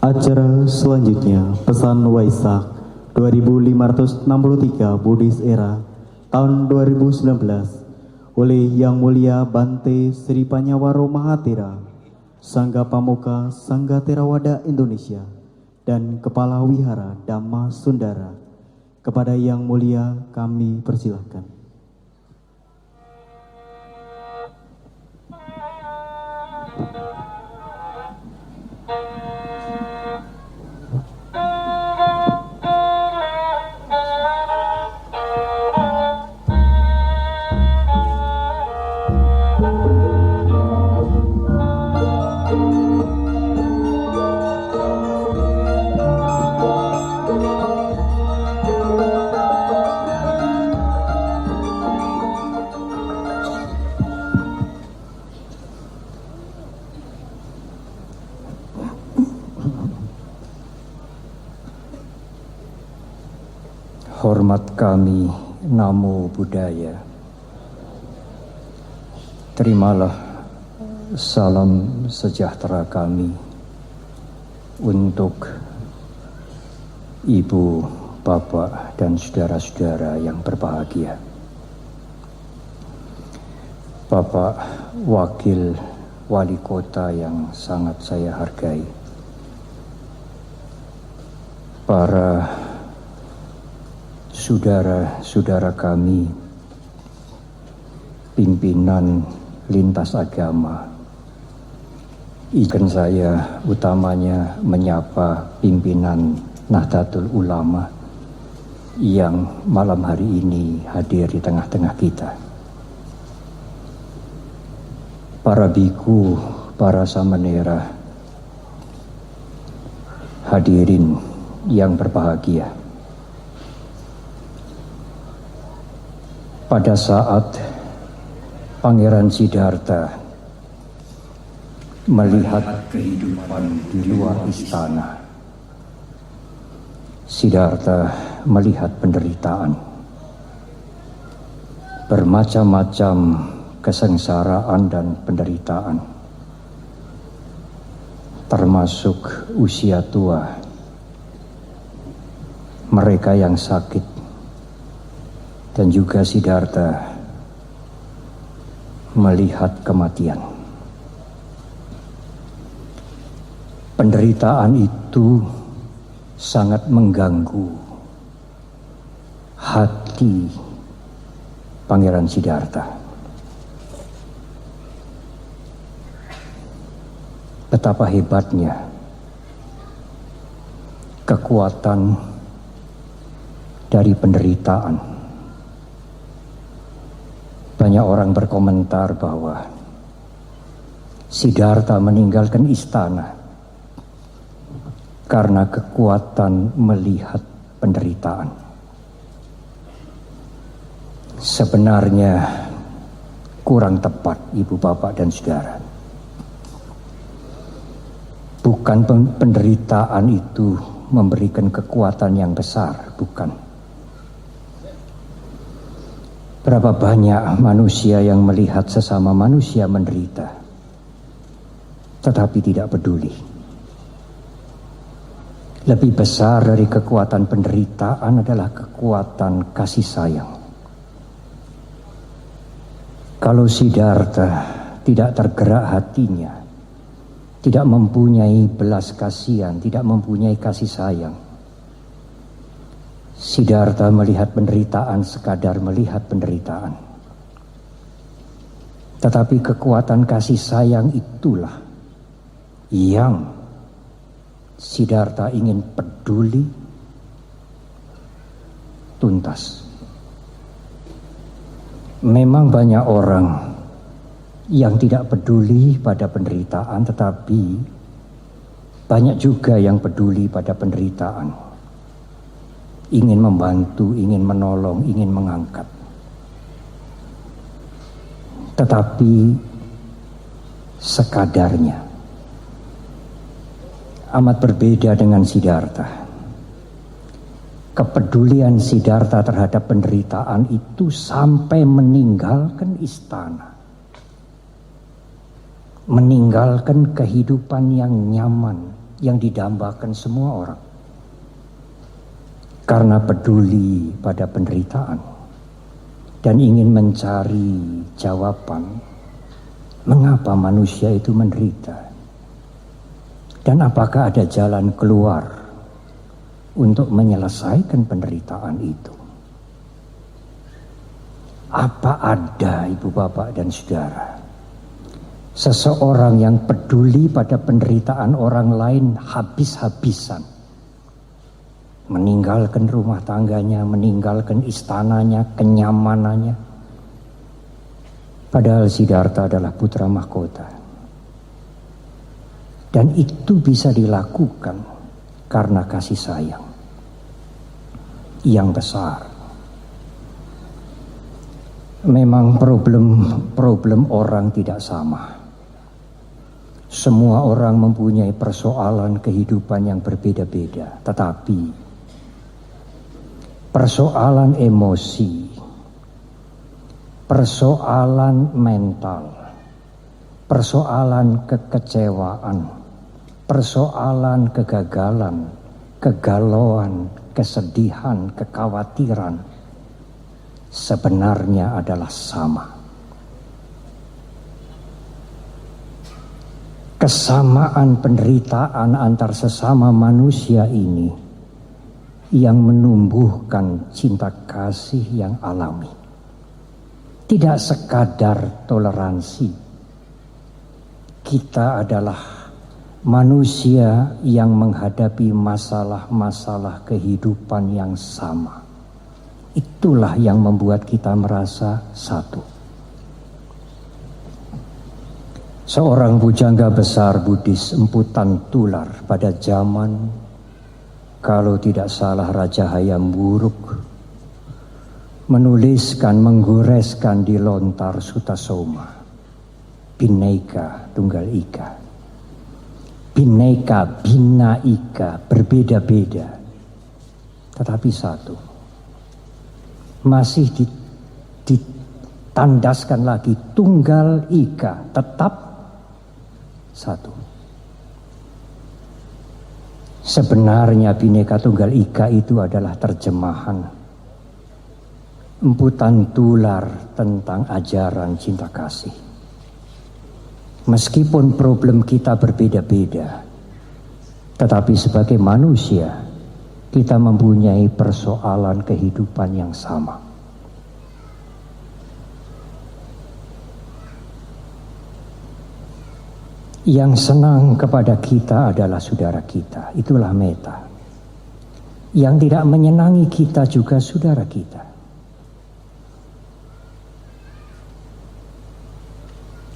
Acara selanjutnya, pesan Waisak 2563 Buddhis Era tahun 2019 oleh Yang Mulia Bante Sri Panyawaro Mahatera, Sangga Pamuka Sangga Theravada Indonesia dan Kepala Wihara Dhamma Sundara. Kepada Yang Mulia kami persilahkan. terhormat kami, Namo Buddhaya. Terimalah salam sejahtera kami untuk Ibu, Bapak, dan saudara-saudara yang berbahagia. Bapak Wakil Wali Kota yang sangat saya hargai, para saudara-saudara kami, pimpinan lintas agama, izin saya utamanya menyapa pimpinan Nahdlatul Ulama yang malam hari ini hadir di tengah-tengah kita. Para biku, para samanera, hadirin yang berbahagia. Pada saat Pangeran Siddhartha melihat kehidupan di luar istana, Siddhartha melihat penderitaan, bermacam-macam kesengsaraan dan penderitaan, termasuk usia tua, mereka yang sakit, dan juga Siddhartha melihat kematian. Penderitaan itu sangat mengganggu hati Pangeran Siddhartha. Betapa hebatnya kekuatan dari penderitaan. Banyak orang berkomentar bahwa Siddhartha meninggalkan istana karena kekuatan melihat penderitaan. Sebenarnya kurang tepat, Ibu, Bapak, dan saudara. Bukan penderitaan itu memberikan kekuatan yang besar, bukan. Berapa banyak manusia yang melihat sesama manusia menderita, tetapi tidak peduli. Lebih besar dari kekuatan penderitaan adalah kekuatan kasih sayang. Kalau Siddhartha tidak tergerak hatinya, tidak mempunyai belas kasihan, tidak mempunyai kasih sayang, Siddhartha melihat penderitaan sekadar melihat penderitaan. Tetapi kekuatan kasih sayang itulah yang Siddhartha ingin peduli tuntas. Memang banyak orang yang tidak peduli pada penderitaan, tetapi banyak juga yang peduli pada penderitaan. Ingin membantu, ingin menolong, ingin mengangkat. Tetapi sekadarnya. Amat berbeda dengan Siddhartha. Kepedulian Siddhartha terhadap penderitaan itu sampai meninggalkan istana. Meninggalkan kehidupan yang nyaman, yang didambakan semua orang. Karena peduli pada penderitaan. Dan ingin mencari jawaban. Mengapa manusia itu menderita? Dan apakah ada jalan keluar untuk menyelesaikan penderitaan itu? Apa ada, Ibu, Bapak, dan saudara, seseorang yang peduli pada penderitaan orang lain habis-habisan, meninggalkan rumah tangganya, meninggalkan istananya, kenyamanannya? Padahal Siddhartha adalah putra mahkota. Dan itu bisa dilakukan karena kasih sayang yang besar. Memang problem orang tidak sama. Semua orang mempunyai persoalan kehidupan yang berbeda-beda. Tetapi persoalan emosi, persoalan mental, persoalan kekecewaan, persoalan kegagalan, kegalauan, kesedihan, kekhawatiran sebenarnya adalah sama. Kesamaan penderitaan antar sesama manusia ini yang menumbuhkan cinta kasih yang alami. Tidak sekadar toleransi. Kita adalah manusia yang menghadapi masalah-masalah kehidupan yang sama. Itulah yang membuat kita merasa satu. Seorang pujangga besar Buddhis Empu Tantular pada zaman, kalau tidak salah, Raja Hayam Wuruk, menuliskan, menggoreskan di lontar Sutasoma, Bhinneka Tunggal Ika. Bhinneka, Bhina Ika, berbeda-beda, tetapi satu. Masih ditandaskan lagi, Tunggal Ika, tetap satu. Sebenarnya Bhinneka Tunggal Ika itu adalah terjemahan Empu Tantular tentang ajaran cinta kasih. Meskipun problem kita berbeda-beda, tetapi sebagai manusia kita mempunyai persoalan kehidupan yang sama. Yang senang kepada kita adalah saudara kita, itulah meta. Yang tidak menyenangi kita juga saudara kita.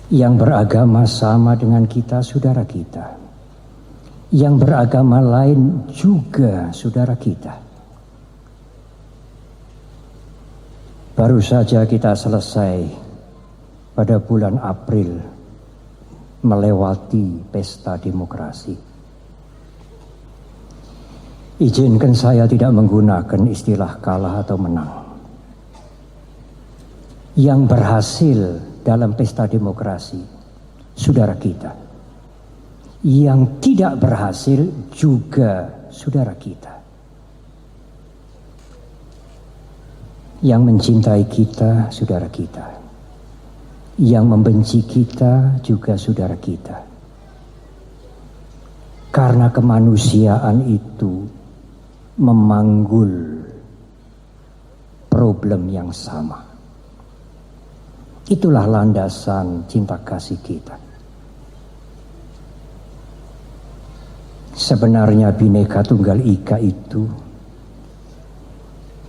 Yang beragama sama dengan kita, saudara kita. Yang beragama lain juga saudara kita. Baru saja kita selesai pada bulan April melewati pesta demokrasi. Izinkan saya tidak menggunakan istilah kalah atau menang. Yang berhasil dalam pesta demokrasi, saudara kita. Yang tidak berhasil juga saudara kita. Yang mencintai kita, saudara kita. Yang membenci kita juga saudara kita. Karena kemanusiaan itu memanggul problem yang sama. Itulah landasan cinta kasih kita. Sebenarnya Bhinneka Tunggal Ika itu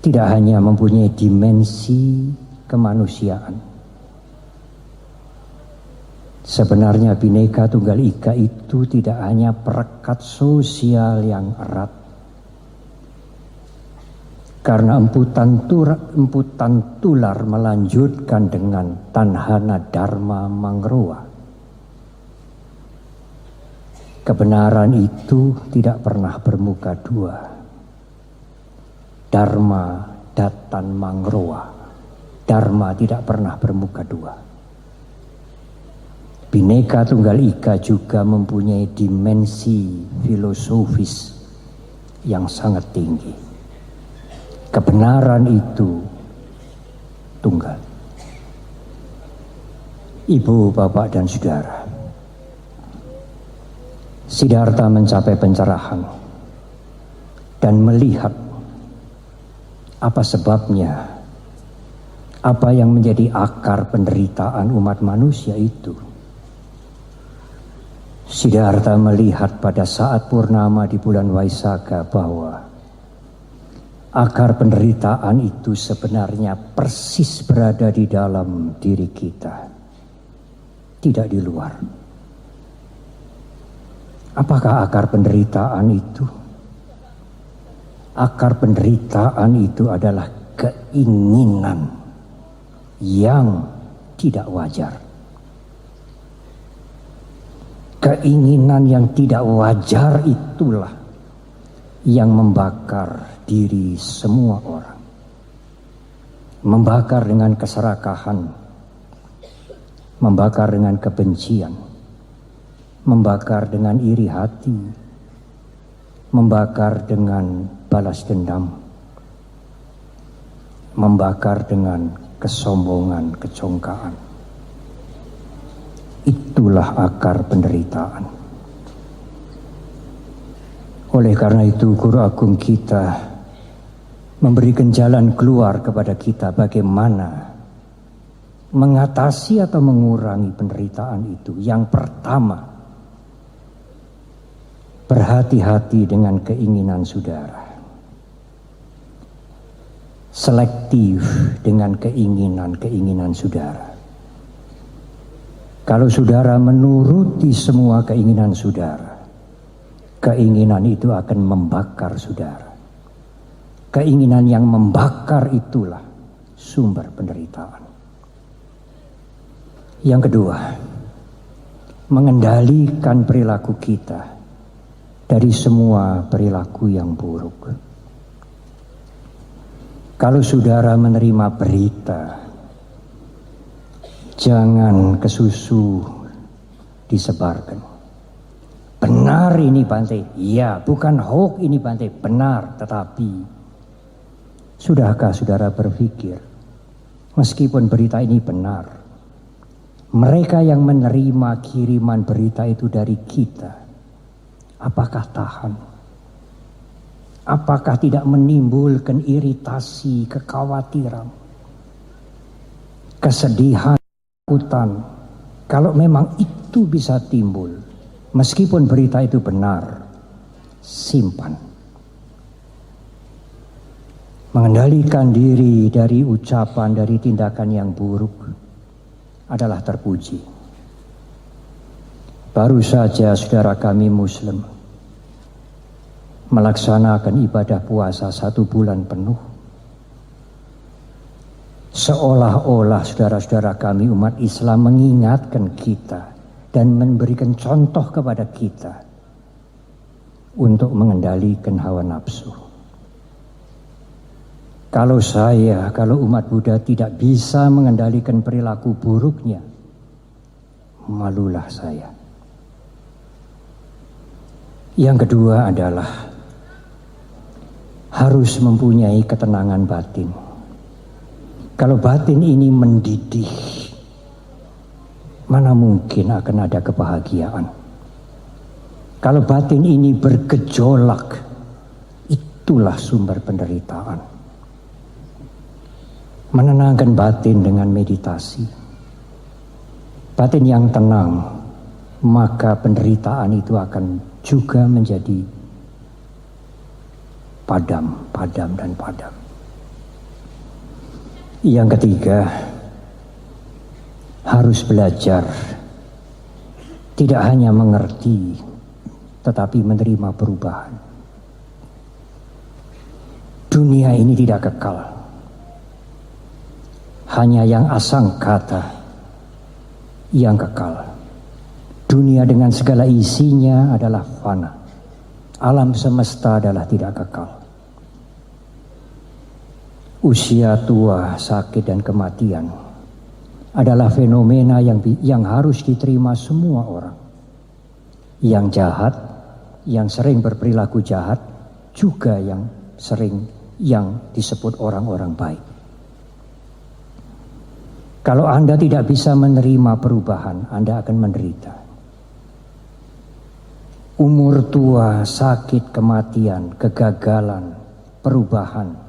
tidak hanya mempunyai dimensi kemanusiaan. Sebenarnya Bhinneka Tunggal Ika itu tidak hanya perekat sosial yang erat. Karena Empu Tantular melanjutkan dengan Tanhana Dharma Mangrowa. Kebenaran itu tidak pernah bermuka dua. Dharma Datan Mangrowa. Dharma tidak pernah bermuka dua. Bhinneka Tunggal Ika juga mempunyai dimensi filosofis yang sangat tinggi. Kebenaran itu tunggal. Ibu, bapak, dan saudara, Siddhartha mencapai pencerahan dan melihat apa sebabnya, apa yang menjadi akar penderitaan umat manusia itu. Siddhartha melihat pada saat purnama di bulan Vaisakha bahwa akar penderitaan itu sebenarnya persis berada di dalam diri kita, tidak di luar. Apakah akar penderitaan itu? Akar penderitaan itu adalah keinginan yang tidak wajar. Keinginan yang tidak wajar itulah yang membakar diri semua orang. Membakar dengan keserakahan, membakar dengan kebencian, membakar dengan iri hati, membakar dengan balas dendam, membakar dengan kesombongan, kecongkaan. Itulah akar penderitaan. Oleh karena itu, Guru Agung kita memberikan jalan keluar kepada kita bagaimana mengatasi atau mengurangi penderitaan itu. Yang pertama, berhati-hati dengan keinginan saudara. Selektif dengan keinginan saudara. Kalau saudara menuruti semua keinginan saudara, keinginan itu akan membakar saudara. Keinginan yang membakar itulah sumber penderitaan. Yang kedua, mengendalikan perilaku kita dari semua perilaku yang buruk. Kalau saudara menerima berita, jangan kesusu disebarkan. Benar ini Bante, iya, bukan hoax ini Bante, benar. Tetapi sudahkah saudara berpikir, meskipun berita ini benar, mereka yang menerima kiriman berita itu dari kita, apakah tahan? Apakah tidak menimbulkan iritasi, kekhawatiran, kesedihan, ketakutan? Kalau memang itu bisa timbul, meskipun berita itu benar, simpan. Mengendalikan diri dari ucapan, dari tindakan yang buruk adalah terpuji. Baru saja saudara kami Muslim melaksanakan ibadah puasa 1 bulan penuh. Seolah-olah saudara-saudara kami umat Islam mengingatkan kita dan memberikan contoh kepada kita untuk mengendalikan hawa nafsu. Kalau umat Buddha tidak bisa mengendalikan perilaku buruknya, malulah saya. Yang kedua adalah harus mempunyai ketenangan batin. Kalau batin ini mendidih, mana mungkin akan ada kebahagiaan. Kalau batin ini bergejolak, itulah sumber penderitaan. Menenangkan batin dengan meditasi. Batin yang tenang, maka penderitaan itu akan juga menjadi padam. Yang ketiga, harus belajar tidak hanya mengerti, tetapi menerima perubahan. Dunia ini tidak kekal. Hanya yang asang kata yang kekal. Dunia dengan segala isinya adalah fana. Alam semesta adalah tidak kekal. Usia tua, sakit dan kematian adalah fenomena yang harus diterima semua orang. Yang jahat, yang sering berperilaku jahat, juga yang disebut orang-orang baik. Kalau Anda tidak bisa menerima perubahan, Anda akan menderita. Umur tua, sakit, kematian, kegagalan, perubahan.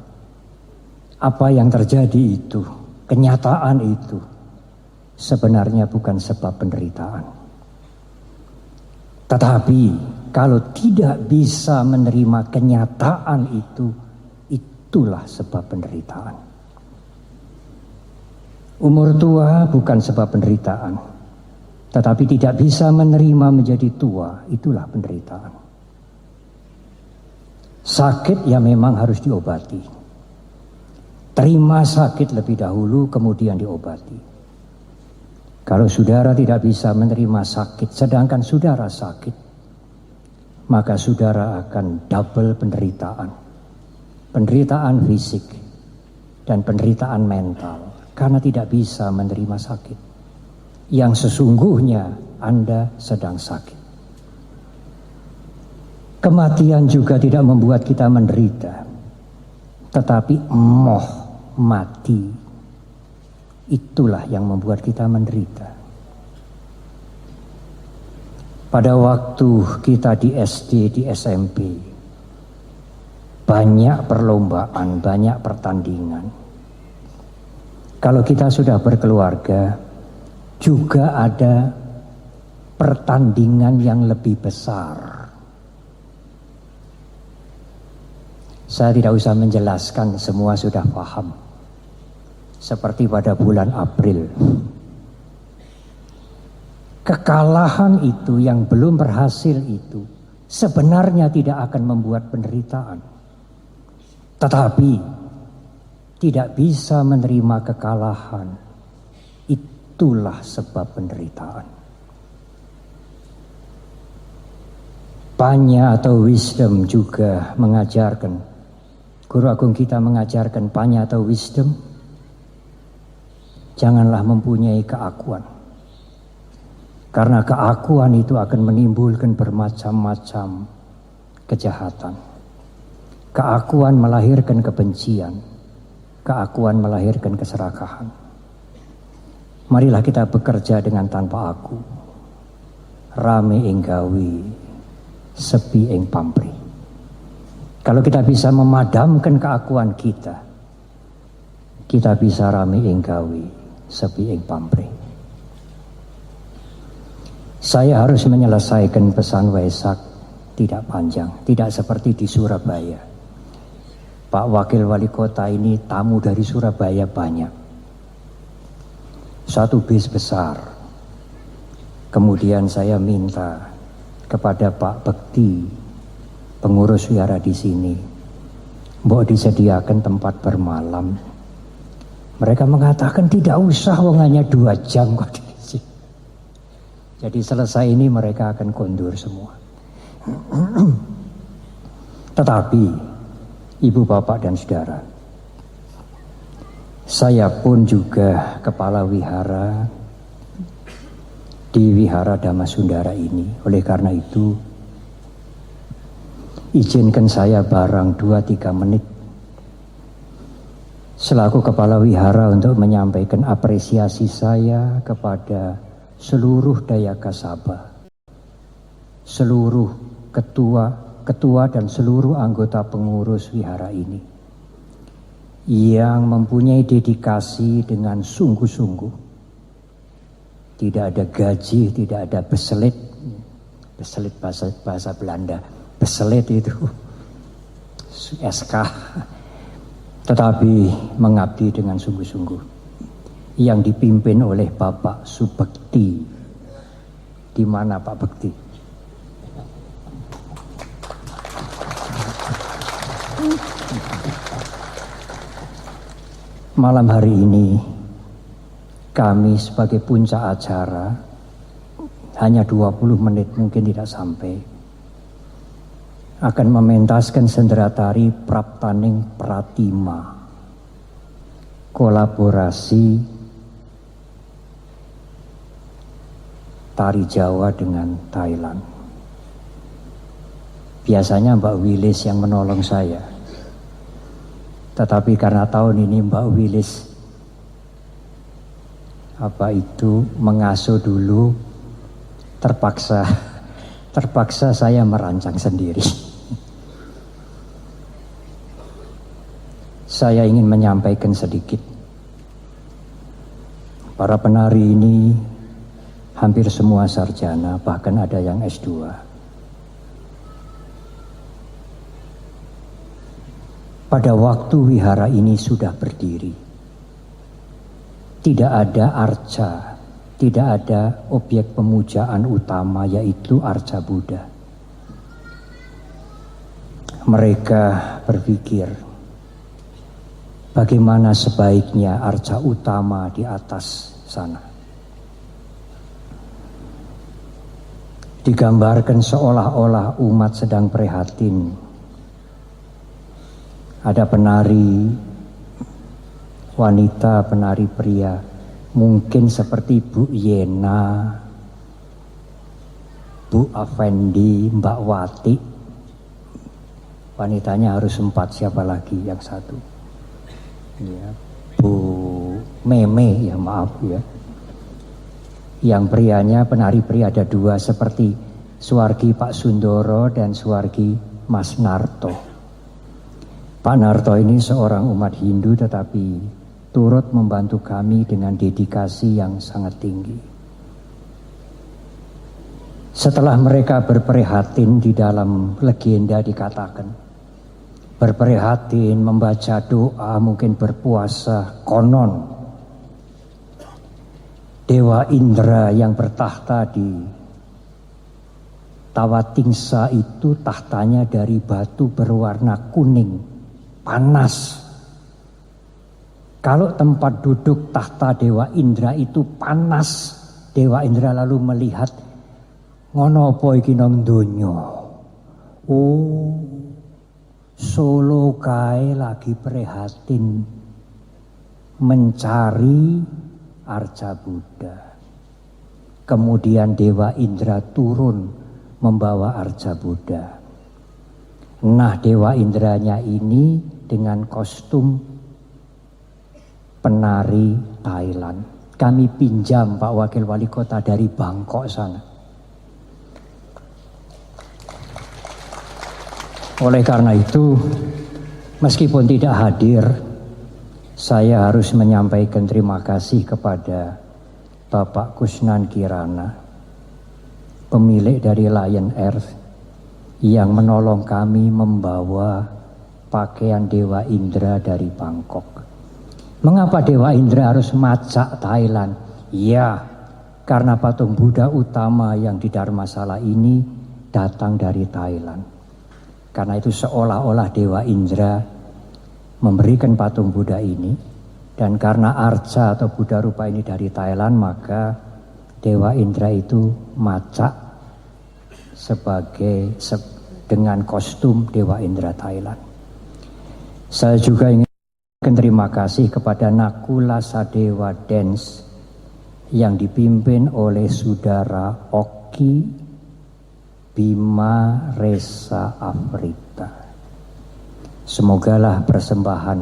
Apa yang terjadi itu, kenyataan itu, sebenarnya bukan sebab penderitaan. Tetapi kalau tidak bisa menerima kenyataan itu, itulah sebab penderitaan. Umur tua bukan sebab penderitaan, tetapi tidak bisa menerima menjadi tua, itulah penderitaan. Sakit ya memang harus diobati. Terima sakit lebih dahulu, kemudian diobati. Kalau saudara tidak bisa menerima sakit, sedangkan saudara sakit, maka saudara akan double penderitaan. Penderitaan fisik dan penderitaan mental karena tidak bisa menerima sakit. Yang sesungguhnya Anda sedang sakit. Kematian juga tidak membuat kita menderita, tetapi emoh mati itulah yang membuat kita menderita. Pada waktu kita di SD, di SMP, banyak perlombaan, banyak pertandingan. Kalau kita sudah berkeluarga, juga ada pertandingan yang lebih besar. Saya tidak usah menjelaskan, semua sudah paham. Seperti pada bulan April. Kekalahan itu yang belum berhasil itu sebenarnya tidak akan membuat penderitaan. Tetapi tidak bisa menerima kekalahan, itulah sebab penderitaan. Panya atau wisdom juga mengajarkan, guru agung kita mengajarkan panya atau wisdom, janganlah mempunyai keakuan. Karena keakuan itu akan menimbulkan bermacam-macam kejahatan. Keakuan melahirkan kebencian. Keakuan melahirkan keserakahan. Marilah kita bekerja dengan tanpa aku. Rame ing gawe, sepi ing pamrih. Kalau kita bisa memadamkan keakuan kita, kita bisa rame ing gawe, sepi ing pamrih. Saya harus menyelesaikan pesan Waisak tidak panjang, tidak seperti di Surabaya. Pak Wakil Wali Kota ini tamu dari Surabaya banyak. Satu bis besar. Kemudian saya minta kepada Pak Bekti, pengurus wihara di sini, mbok disediakan tempat bermalam. Mereka mengatakan tidak usah, wong hanya 2 jam kok. Jadi selesai ini mereka akan kondur semua. Tetapi ibu bapak dan saudara, saya pun juga kepala wihara di Wihara Damasundara ini. Oleh karena itu, izinkan saya barang 2-3 menit selaku kepala wihara untuk menyampaikan apresiasi saya kepada seluruh Dayakasaba, seluruh ketua dan seluruh anggota pengurus wihara ini yang mempunyai dedikasi dengan sungguh-sungguh. Tidak ada gaji, tidak ada beselit. Beselit bahasa Belanda. Beselit itu SK. Tetapi mengabdi dengan sungguh-sungguh. Yang dipimpin oleh Bapak Subekti. Di mana Pak Bekti? Malam hari ini kami sebagai puncak acara, hanya 20 menit mungkin tidak sampai, akan mementaskan sendera tari Praptaning Pratima, kolaborasi tari Jawa dengan Thailand. Biasanya Mbak Wilis yang menolong saya. Tetapi karena tahun ini Mbak Wilis mengasuh dulu, terpaksa saya merancang sendiri. Saya ingin menyampaikan sedikit. Para penari ini hampir semua sarjana, bahkan ada yang S2. Pada waktu wihara ini sudah berdiri, tidak ada arca, tidak ada objek pemujaan utama, yaitu arca Buddha. Mereka berpikir, bagaimana sebaiknya arca utama di atas sana. digambarkan seolah-olah umat sedang prihatin. Ada penari wanita, penari pria, mungkin seperti Bu Yena, Bu Afendi, Mbak Wati. Wanitanya harus 4, siapa lagi yang satu? Ya, Bu Meme, ya maaf ya. Yang prianya, penari pria ada 2, seperti Suwargi Pak Sundoro dan Suwargi Mas Narto. Pak Narto ini seorang umat Hindu tetapi turut membantu kami dengan dedikasi yang sangat tinggi. Setelah mereka berprihatin, di dalam legenda dikatakan, berprihatin, membaca doa, mungkin berpuasa, konon Dewa Indra yang bertahta di Tawatingsa itu tahtanya dari batu berwarna kuning, panas. Kalau tempat duduk tahta Dewa Indra itu panas, Dewa Indra lalu melihat, ngono apa iki nang donya? Oh, Solo kae lagi prihatin mencari Arca Buddha. Kemudian Dewa Indra turun membawa Arca Buddha. Nah, Dewa Indranya ini dengan kostum penari Thailand. Kami pinjam Pak Wakil Wali Kota dari Bangkok sana. Oleh karena itu, meskipun tidak hadir, saya harus menyampaikan terima kasih kepada Bapak Kusnan Kirana, pemilik dari Lion Air, yang menolong kami membawa pakaian Dewa Indra dari Bangkok. Mengapa Dewa Indra harus macak Thailand? Ya, karena patung Buddha utama yang di Dharmasala ini datang dari Thailand. Karena itu seolah-olah Dewa Indra memberikan patung Buddha ini, dan karena arca atau Buddha rupa ini dari Thailand, maka Dewa Indra itu macak dengan kostum Dewa Indra Thailand. Saya juga ingin terima kasih kepada Nakula Sadewa Dance yang dipimpin oleh Saudara Oki Bima Resa Afrita. Semogalah persembahan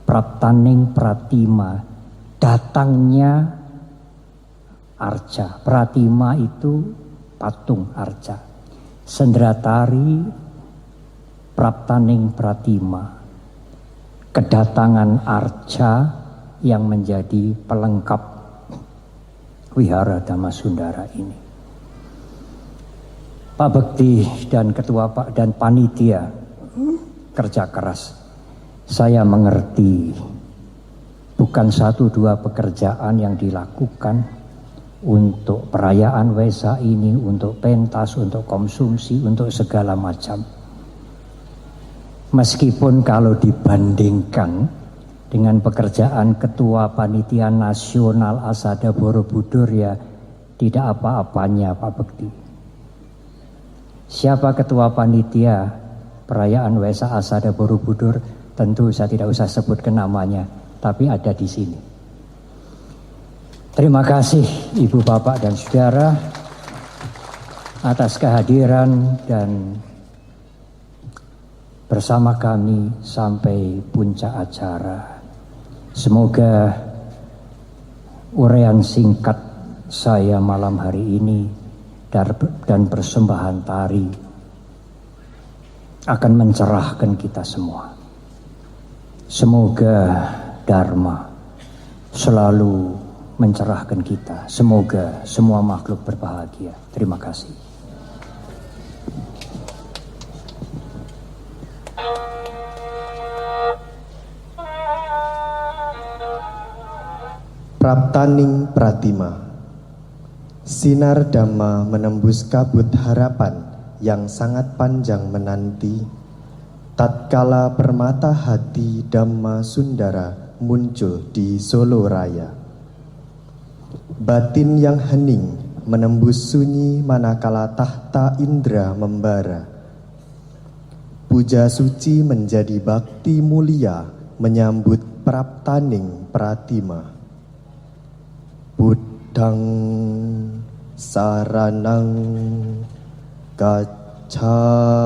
Praptaning Pratima, datangnya arca. Pratima itu patung arca. Sendratari Praptaning Pratima, kedatangan arca yang menjadi pelengkap Wihara Dhammasundara ini. Pak Bekti dan Ketua Pak dan Panitia kerja keras. Saya mengerti bukan 1-2 pekerjaan yang dilakukan untuk perayaan Waisak ini, untuk pentas, untuk konsumsi, untuk segala macam. Meskipun kalau dibandingkan dengan pekerjaan Ketua Panitia Nasional Asada Borobudur, ya tidak apa-apanya Pak Bekti. Siapa Ketua Panitia perayaan Waisak Asada Borobudur? Tentu saya tidak usah sebutkan namanya, tapi ada di sini. Terima kasih Ibu, Bapak, dan Saudara atas kehadiran dan bersama kami sampai puncak acara. Semoga uraian singkat saya malam hari ini dan persembahan tari akan mencerahkan kita semua. Semoga Dharma selalu mencerahkan kita. Semoga semua makhluk berbahagia. Terima kasih. Praptaning Pratima. Sinar Dhamma menembus kabut harapan yang sangat panjang menanti. Tatkala permata hati Dhammasundara muncul di Solo Raya. Batin yang hening menembus sunyi manakala tahta Indra membara. Puja suci menjadi bakti mulia menyambut praptaning pratima. Buddhang saranang gacchami.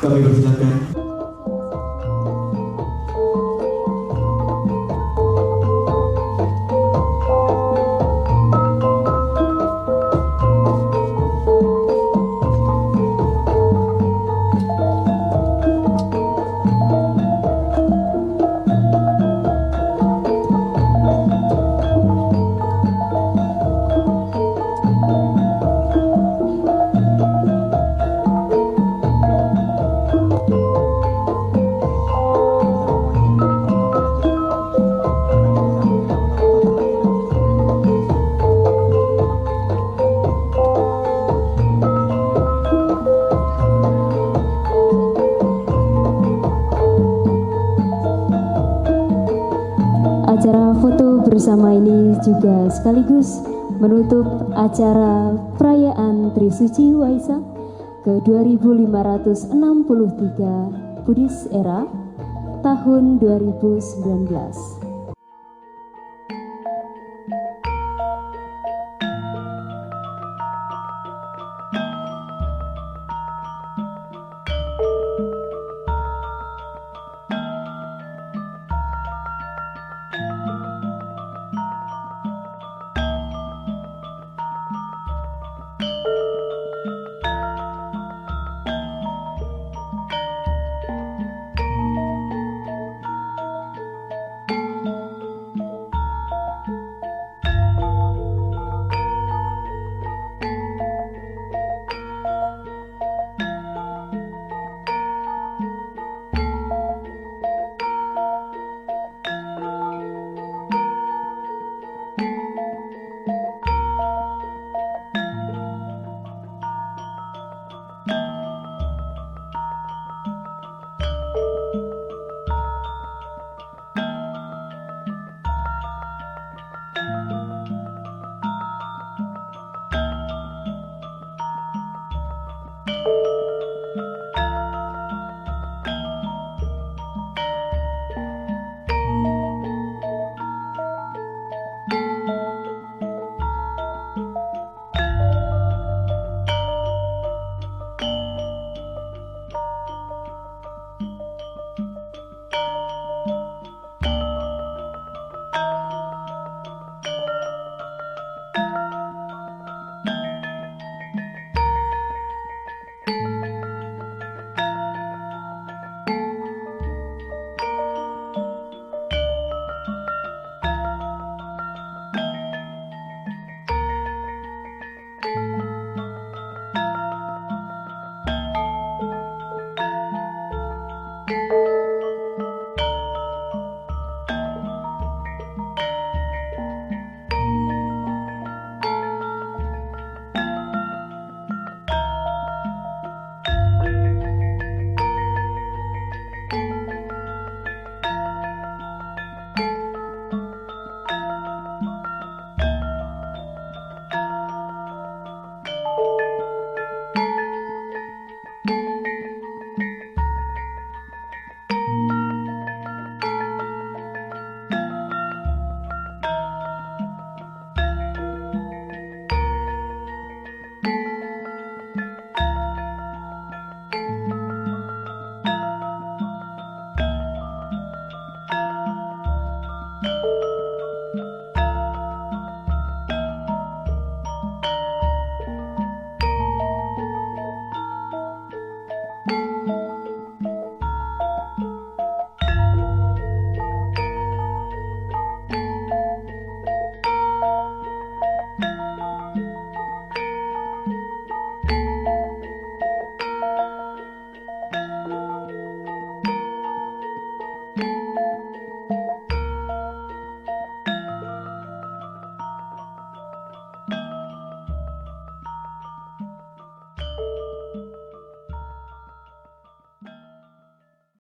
Kami persilakan. Acara foto bersama ini juga sekaligus menutup acara perayaan Trisuci Waisak ke-2563 Buddhist Era tahun 2019.